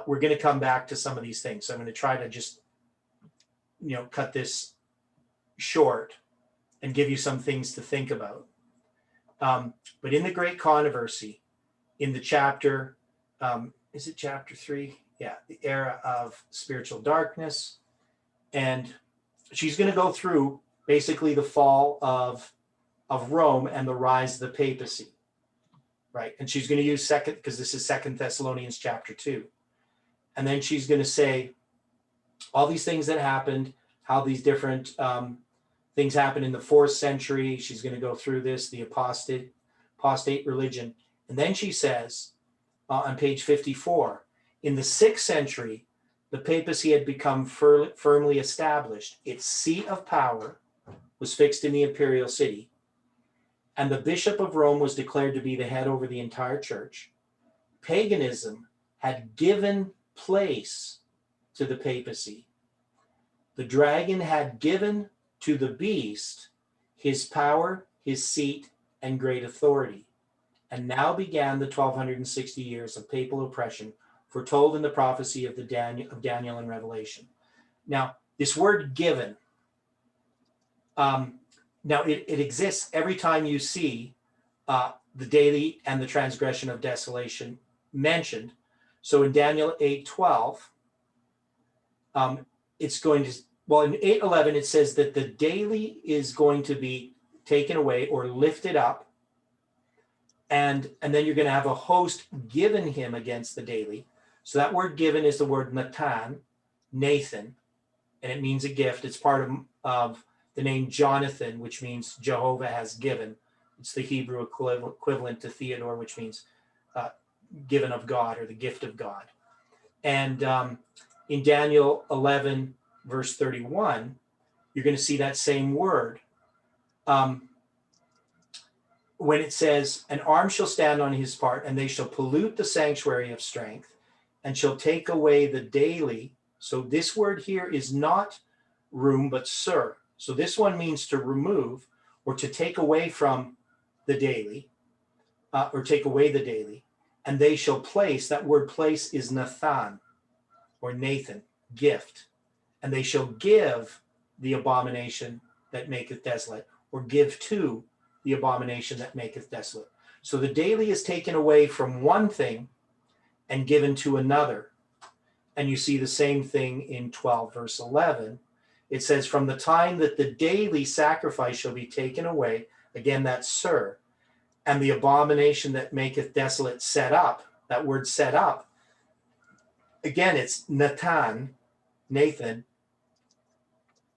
we're going to come back to some of these things. So I'm going to try to just, cut this short and give you some things to think about. But in the Great Controversy, in the chapter, is it chapter 3? Yeah, the era of spiritual darkness. And she's going to go through basically the fall of Rome and the rise of the papacy, right? And she's going to use because this is 2 Thessalonians chapter 2. And then she's going to say all these things that happened, how these different things happened in the 4th century. She's going to go through this, the apostate religion. And then she says on page 54, in the 6th century, the papacy had become firmly established. Its seat of power was fixed in the imperial city, and the Bishop of Rome was declared to be the head over the entire church. Paganism had given place to the papacy. The dragon had given to the beast his power, his seat, and great authority. And now began the 1260 years of papal oppression foretold in the prophecy of Daniel and Revelation. Now, this word given, now it exists every time you see the daily and the transgression of desolation mentioned. So in Daniel 8:12, it's going to, in 8:11, it says that the daily is going to be taken away or lifted up. And then you're going to have a host given him against the daily. So that word given is the word Nathan, and it means a gift. It's part of the name Jonathan, which means Jehovah has given. It's the Hebrew equivalent to Theodore, which means given of God or the gift of God. And in Daniel 11, verse 31, you're going to see that same word. When it says, an arm shall stand on his part, and they shall pollute the sanctuary of strength, and shall take away the daily. So this word here is not room, but sir. So this one means to remove or to take away from the daily, or take away the daily. And they shall place, that word place is Nathan, or Nathan, gift. And they shall give the abomination that maketh desolate, or give to the abomination that maketh desolate. So the daily is taken away from one thing and given to another. And you see the same thing in 12 verse 11. It says, from the time that the daily sacrifice shall be taken away, again, that's sir, and the abomination that maketh desolate set up, that word set up, again, it's Nathan,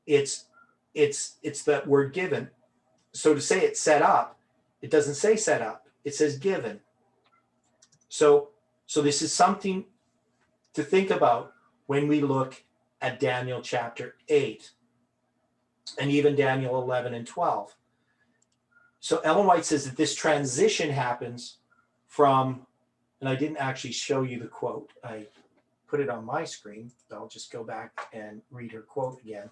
it's that word given. So to say it's set up, it doesn't say set up, it says given. So this is something to think about when we look at Daniel chapter 8 and even Daniel 11 and 12. So Ellen White says that this transition happens from, and I didn't actually show you the quote. I put it on my screen. I'll just go back and read her quote again.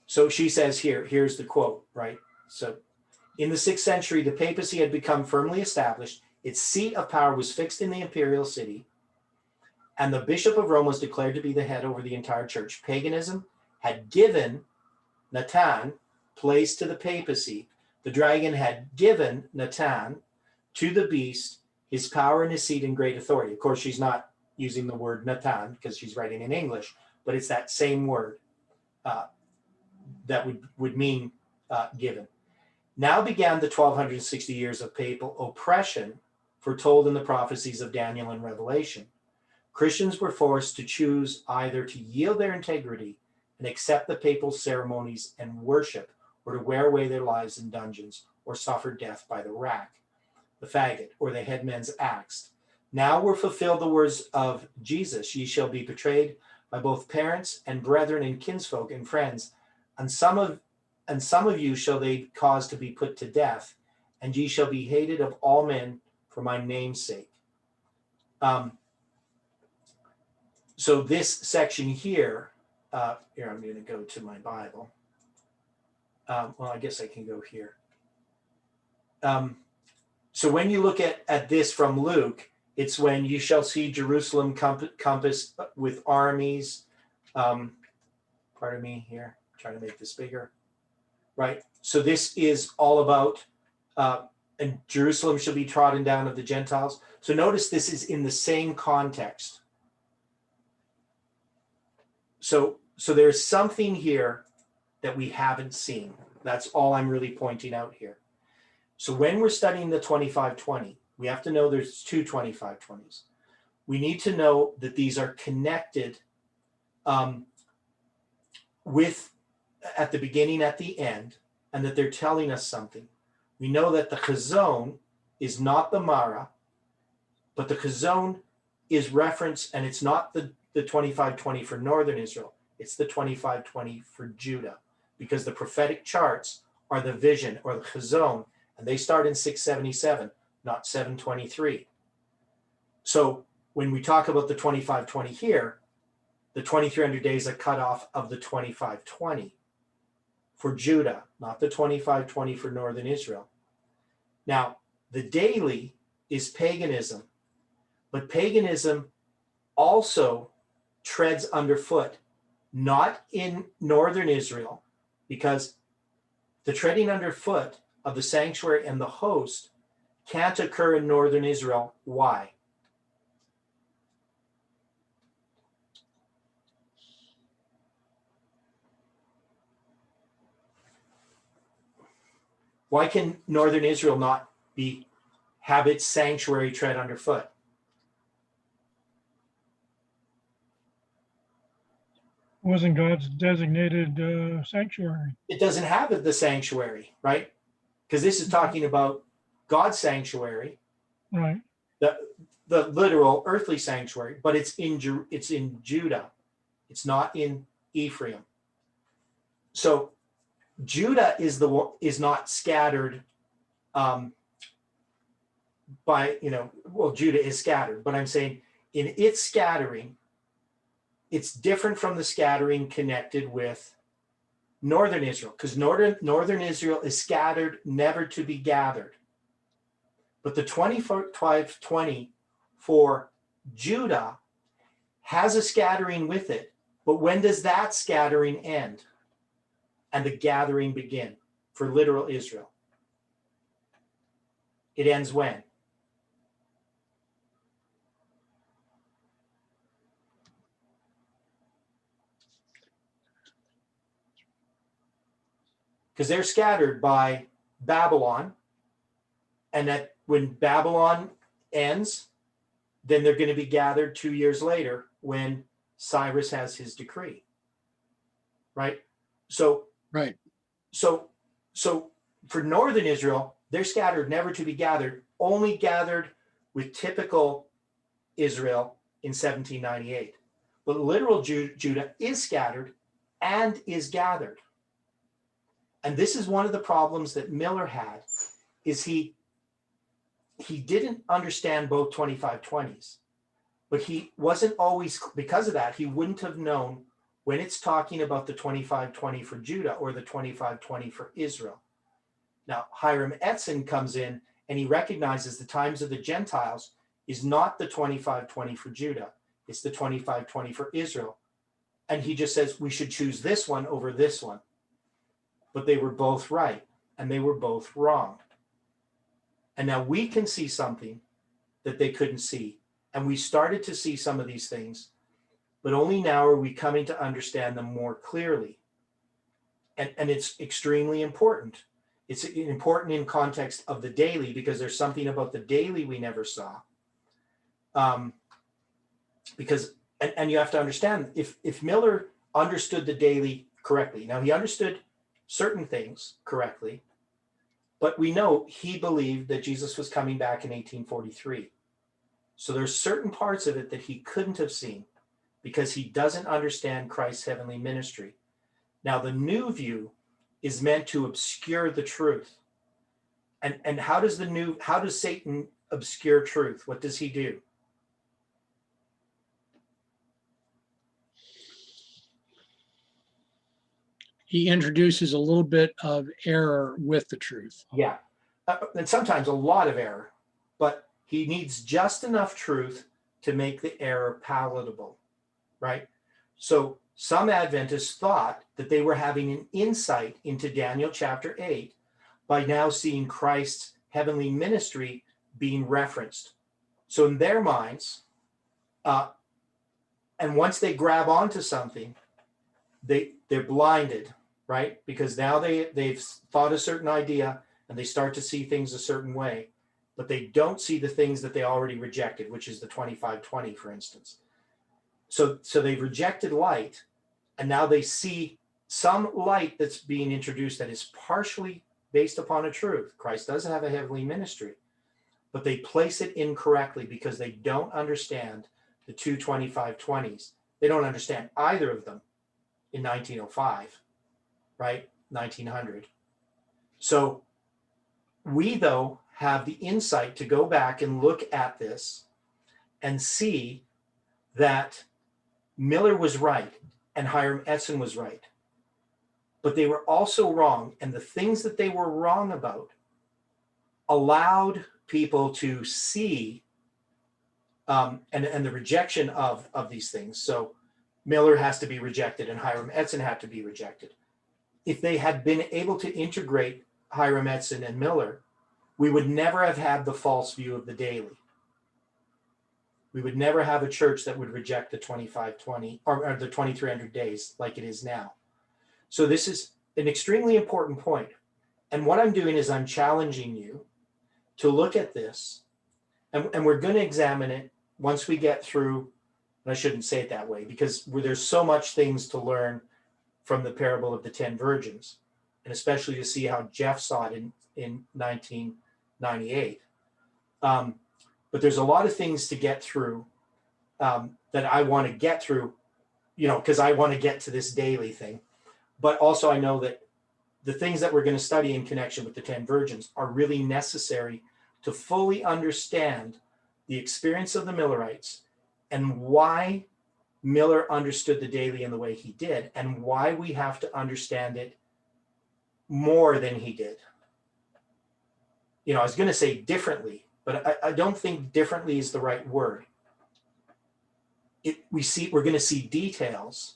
So she says here's the quote, right? So in the 6th century, the papacy had become firmly established. Its seat of power was fixed in the imperial city, and the Bishop of Rome was declared to be the head over the entire church. Paganism had given Natan place to the papacy. The dragon had given Natan to the beast his power and his seat and great authority. Of course, she's not using the word Natan because she's writing in English, but it's that same word that would mean given. Now began the 1260 years of papal oppression foretold in the prophecies of Daniel and Revelation. Christians were forced to choose either to yield their integrity and accept the papal ceremonies and worship, or to wear away their lives in dungeons, or suffer death by the rack, the faggot, or the headman's axe. Now were fulfilled the words of Jesus, ye shall be betrayed by both parents and brethren and kinsfolk and friends, and some of you shall they cause to be put to death, and ye shall be hated of all men for my name's sake. So this section here, here I'm going to go to my Bible. Well, I guess I can go here. So when you look at this from Luke, it's when you shall see Jerusalem compassed with armies. Pardon me here, I'm trying to make this bigger. Right. So this is all about, and Jerusalem shall be trodden down of the Gentiles. So notice this is in the same context. So there's something here that we haven't seen. That's all I'm really pointing out here. So when we're studying the 2520, we have to know there's two 2520s. We need to know that these are connected with at the beginning, at the end, and that they're telling us something. We know that the chazon is not the Mara, but the chazon is referenced, and it's not the 2520 for Northern Israel. It's the 2520 for Judah, because the prophetic charts are the vision or the chazon, and they start in 677, not 723. So when we talk about the 2520 here, the 2300 days are cut off of the 2520 for Judah, not the 2520 for Northern Israel. Now, the daily is paganism, but paganism also treads underfoot, not in Northern Israel, because the treading underfoot of the sanctuary and the host can't occur in Northern Israel. Why? Why can Northern Israel not have its sanctuary tread underfoot? Wasn't God's designated sanctuary. It doesn't have the sanctuary, right? Because this is talking about God's sanctuary, Right. the literal earthly sanctuary, but it's in Judah. It's not in Ephraim. So Judah is not scattered by, Judah is scattered, but I'm saying in its scattering, it's different from the scattering connected with Northern Israel, because Northern Israel is scattered, never to be gathered. But the 2520 for Judah has a scattering with it. But when does that scattering end? and the gathering begin for literal Israel. It ends when? Because they're scattered by Babylon, and that when Babylon ends, then they're going to be gathered 2 years later when Cyrus has his decree. Right? So Right. So for northern Israel, they're scattered, never to be gathered, only gathered with typical Israel in 1798. But literal Judah is scattered and is gathered. And this is one of the problems that Miller had, is he didn't understand both 2520s, but he wasn't always, because of that, he wouldn't have known when it's talking about the 2520 for Judah or the 2520 for Israel. Now, Hiram Etzen comes in and he recognizes the times of the Gentiles is not the 2520 for Judah, it's the 2520 for Israel. And he just says we should choose this one over this one. But they were both right and they were both wrong. And now we can see something that they couldn't see. And we started to see some of these things, but only now are we coming to understand them more clearly. And it's extremely important. It's important in context of the daily, because there's something about the daily we never saw. Because you have to understand, if Miller understood the daily correctly, now he understood certain things correctly, but we know he believed that Jesus was coming back in 1843. So there's certain parts of it that he couldn't have seen because he doesn't understand Christ's heavenly ministry. Now, the new view is meant to obscure the truth. And how does Satan obscure truth? What does he do? He introduces a little bit of error with the truth. Yeah. And sometimes a lot of error, but he needs just enough truth to make the error palatable, right? So some Adventists thought that they were having an insight into Daniel chapter 8 by now seeing Christ's heavenly ministry being referenced. So in their minds, and once they grab onto something, they're blinded, right? Because now they've thought a certain idea and they start to see things a certain way, but they don't see the things that they already rejected, which is the 2520, for instance. So they've rejected light, and now they see some light that's being introduced that is partially based upon a truth. Christ does have a heavenly ministry, but they place it incorrectly because they don't understand the two 2520s. They don't understand either of them in 1905, right? 1900. So we, though, have the insight to go back and look at this and see that Miller was right and Hiram Etzen was right. But they were also wrong. And the things that they were wrong about allowed people to see and the rejection of these things. So Miller has to be rejected and Hiram Etzen had to be rejected. If they had been able to integrate Hiram Etzen and Miller, we would never have had the false view of the daily. We would never have a church that would reject the 2520 or the 2300 days like it is now. So this is an extremely important point. And what I'm doing is I'm challenging you to look at this, and we're going to examine it once we get through, and I shouldn't say it that way, because there's so much things to learn from the parable of the 10 virgins, and especially to see how Jeff saw it in 1998. But there's a lot of things to get through that I want to get through, because I want to get to this daily thing. But also I know that the things that we're going to study in connection with the 10 virgins are really necessary to fully understand the experience of the Millerites and why Miller understood the daily in the way he did, and why we have to understand it more than he did. I was going to say differently, but I don't think differently is the right word. We're going to see details,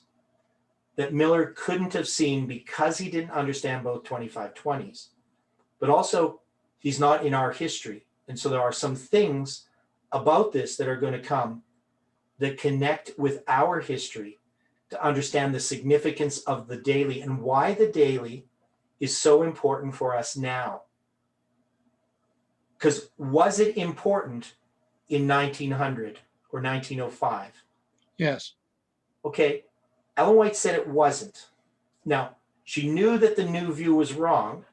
that Miller couldn't have seen because he didn't understand both 2520s. But also, he's not in our history. And so there are some things about this that are going to come that connect with our history to understand the significance of the daily and why the daily is so important for us now. Because was it important in 1900 or 1905? Yes. Okay, Ellen White said it wasn't. Now, she knew that the new view was wrong,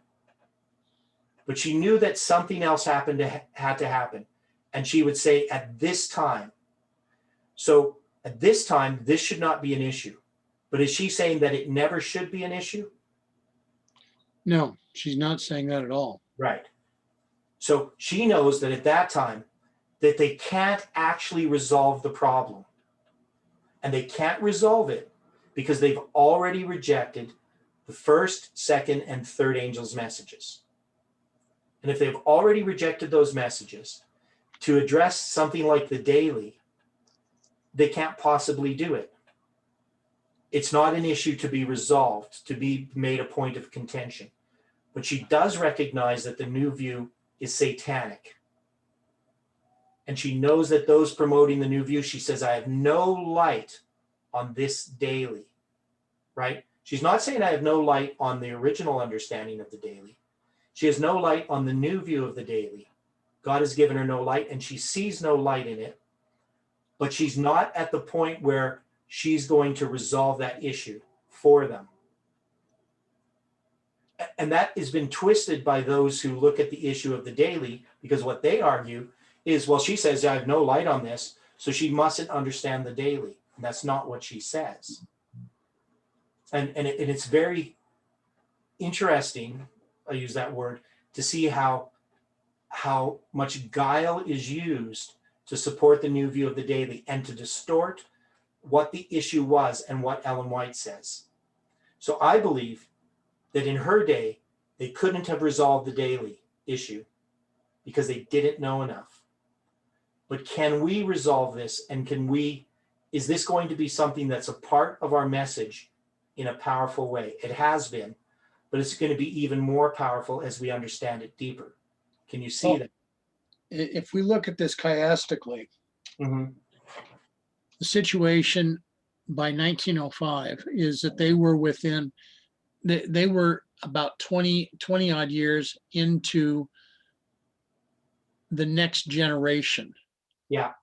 but she knew that something else had to happen. And she would say, at this time. So at this time, this should not be an issue. But is she saying that it never should be an issue? No, she's not saying that at all. Right. So she knows that at that time, that they can't actually resolve the problem. And they can't resolve it because they've already rejected the first, second, and third angels' messages. And if they've already rejected those messages, to address something like the daily, they can't possibly do it. It's not an issue to be resolved, to be made a point of contention. But she does recognize that the new view is satanic. And she knows that those promoting the new view, she says, I have no light on this daily, right? She's not saying I have no light on the original understanding of the daily. She has no light on the new view of the daily. God has given her no light and she sees no light in it, but she's not at the point where she's going to resolve that issue for them. And that has been twisted by those who look at the issue of the daily, because what they argue is, well, she says, I have no light on this, so she mustn't understand the daily. And that's not what she says. And it's very interesting, I use that word, to see how much guile is used to support the new view of the daily and to distort what the issue was and what Ellen White says. So I believe that in her day, they couldn't have resolved the daily issue because they didn't know enough. But can we resolve this? And is this going to be something that's a part of our message in a powerful way? It has been, but it's going to be even more powerful as we understand it deeper. Can you see Well, that? If we look at this chiastically, Mm-hmm. the situation by 1905 is that they were within, they were about 20 odd years into the next generation. Yeah.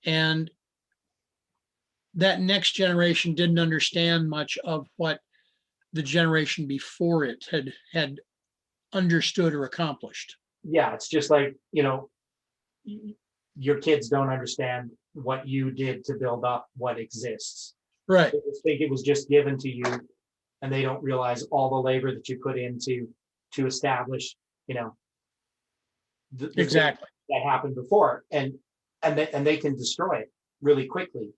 And that next generation didn't understand much of what the generation before it had understood or accomplished. Yeah, it's just like, your kids don't understand what you did to build up what exists. Right. They just think it was just given to you, and they don't realize all the labor that you put into to establish, the thing Exactly. that happened before, and they can destroy it really quickly.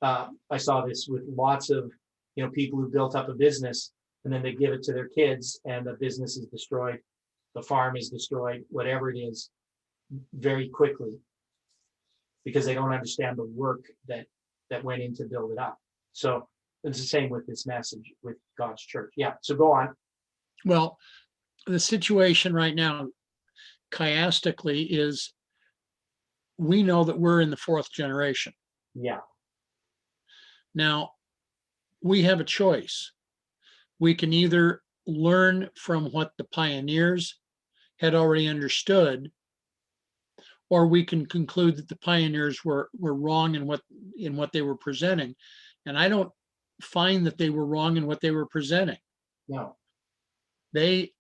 I saw this with lots of people who built up a business, and then they give it to their kids, and the business is destroyed, the farm is destroyed, whatever it is, very quickly, because they don't understand the work that went in to build it up. So it's the same with this message with God's church. Yeah. So go on. Well, the situation right now, chiastically, is we know that we're in the fourth generation. Yeah. Now, we have a choice. We can either learn from what the pioneers had already understood, or we can conclude that the pioneers were wrong in what they were presenting. And I don't find that they were wrong in what they were presenting. No. They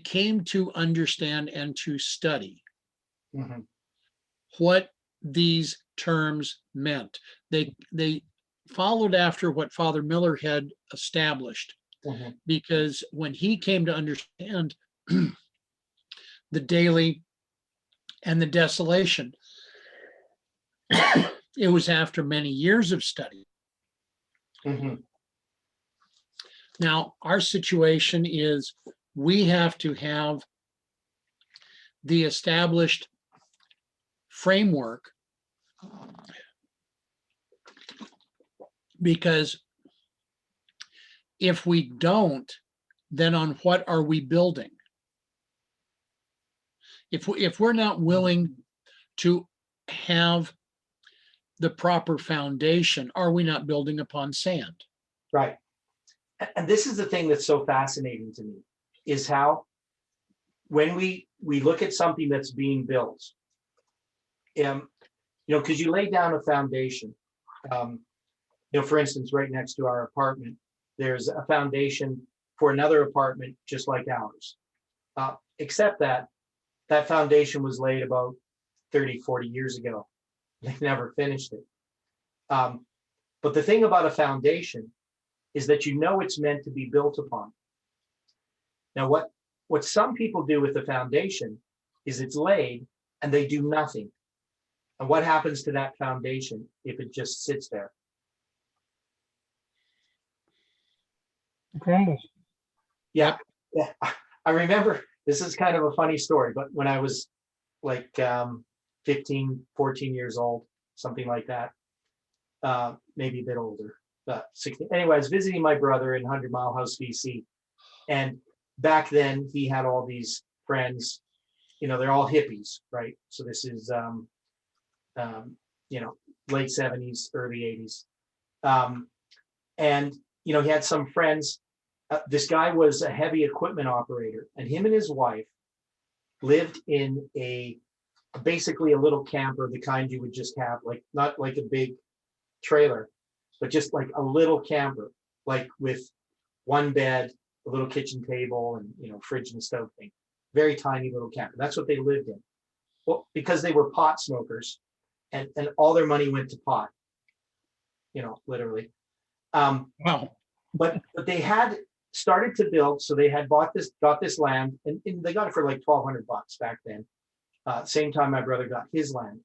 came to understand and to study Mm-hmm. what these terms meant. They followed after what Father Miller had established, Mm-hmm. because when he came to understand the daily and the desolation, it was after many years of study. Mm-hmm. Now, our situation is we have to have the established framework Because if we don't, then on what are we building? If we're not willing to have the proper foundation, are we not building upon sand? Right. And this is the thing that's so fascinating to me, is how when we look at something that's being built, because you lay down a foundation. For instance, right next to our apartment, there's a foundation for another apartment just like ours. Except that foundation was laid about 30, 40 years ago. They never finished it. But the thing about a foundation is that it's meant to be built upon. Now, what some people do with the foundation is it's laid and they do nothing. And what happens to that foundation if it just sits there? It crumbles. Yeah. I remember, this is kind of a funny story, but when I was like 15, 14 years old, something like that, maybe a bit older, 16. Anyway, I was visiting my brother in 100 Mile House, BC. And back then he had all these friends, they're all hippies, right? So this is, late 70s, early 80s. And he had some friends. This guy was a heavy equipment operator, and him and his wife lived in basically a little camper, the kind you would just have, like not like a big trailer, but just like a little camper, like with one bed, a little kitchen table, and fridge and stove thing. Very tiny little camper. That's what they lived in. Well, because they were pot smokers, and all their money went to pot, literally. Wow. But they had started to build, so they had got this land, and they got it for like $1,200 back then. Same time my brother got his land,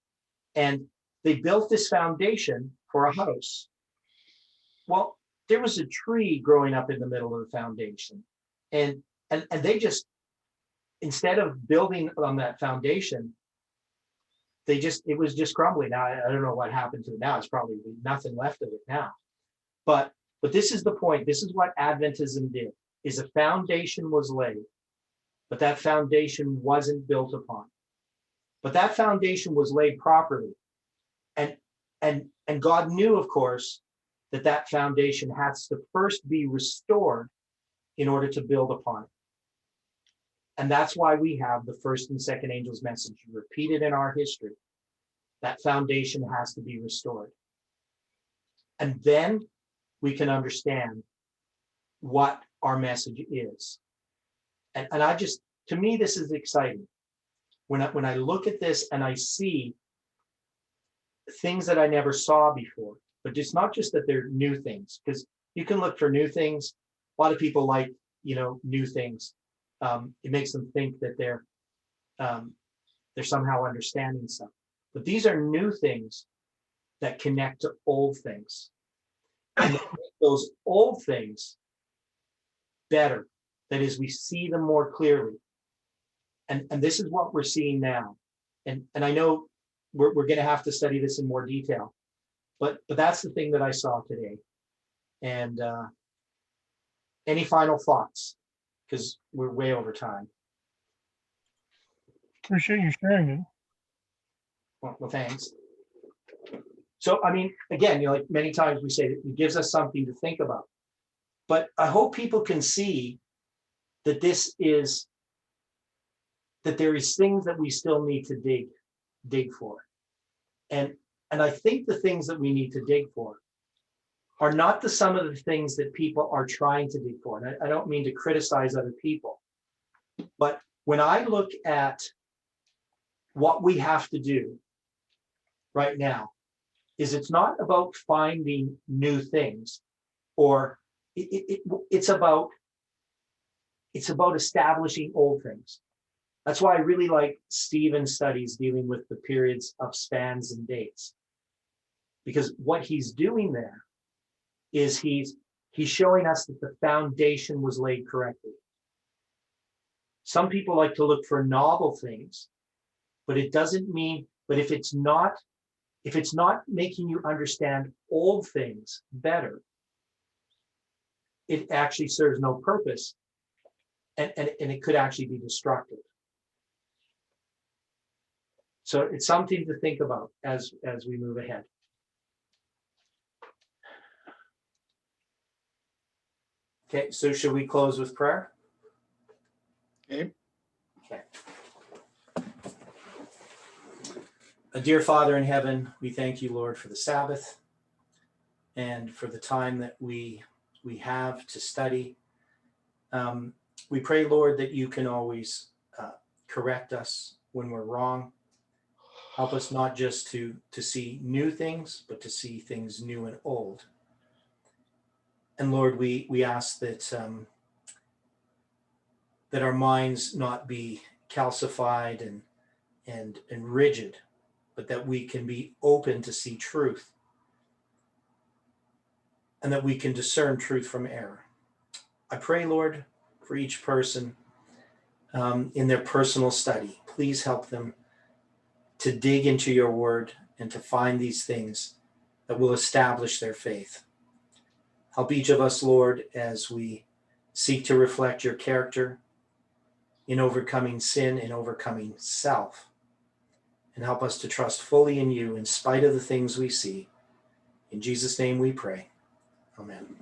and they built this foundation for a house. Well, there was a tree growing up in the middle of the foundation, and they just, instead of building on that foundation, it was just crumbling. Now I don't know what happened to it now. It's probably nothing left of it now. But this is the point. This is what Adventism did, is a foundation was laid, but that foundation wasn't built upon. But that foundation was laid properly. And God knew, of course, that foundation has to first be restored in order to build upon it. And that's why we have the first and second angel's message repeated in our history. That foundation has to be restored. And then we can understand what our message is. And to me, this is exciting. When I look at this and I see things that I never saw before, but it's not just that they're new things, because you can look for new things. A lot of people like, new things. It makes them think that they're somehow understanding stuff. But these are new things that connect to old things. And make those old things better. That is, we see them more clearly. And this is what we're seeing now. And I know we're going to have to study this in more detail. But that's the thing that I saw today. And any final thoughts? Because we're way over time. Appreciate you sharing it. Well, thanks. So, again, like many times we say that it gives us something to think about. But I hope people can see that there is things that we still need to dig for. And I think the things that we need to dig for are not some of the things that people are trying to dig for. And I don't mean to criticize other people, but when I look at what we have to do right now, it's not about finding new things, or it's about establishing old things. That's why I really like Stephen's studies dealing with the periods of spans and dates, because what he's doing there is he's showing us that the foundation was laid correctly. Some people like to look for novel things, but it doesn't mean, but if it's not if it's not making you understand old things better, it actually serves no purpose, and it could actually be destructive. So it's something to think about as we move ahead. Okay, so should we close with prayer? Okay. Okay. Dear Father in heaven, we thank you, Lord, for the Sabbath and for the time that we have to study. We pray, Lord, that you can always correct us when we're wrong. Help us not just to see new things, but to see things new and old. And Lord, we ask that that our minds not be calcified and rigid, but that we can be open to see truth, and that we can discern truth from error. I pray, Lord, for each person in their personal study. Please help them to dig into your word and to find these things that will establish their faith. Help each of us, Lord, as we seek to reflect your character in overcoming sin and overcoming self. And help us to trust fully in you in spite of the things we see. In Jesus' name we pray. Amen.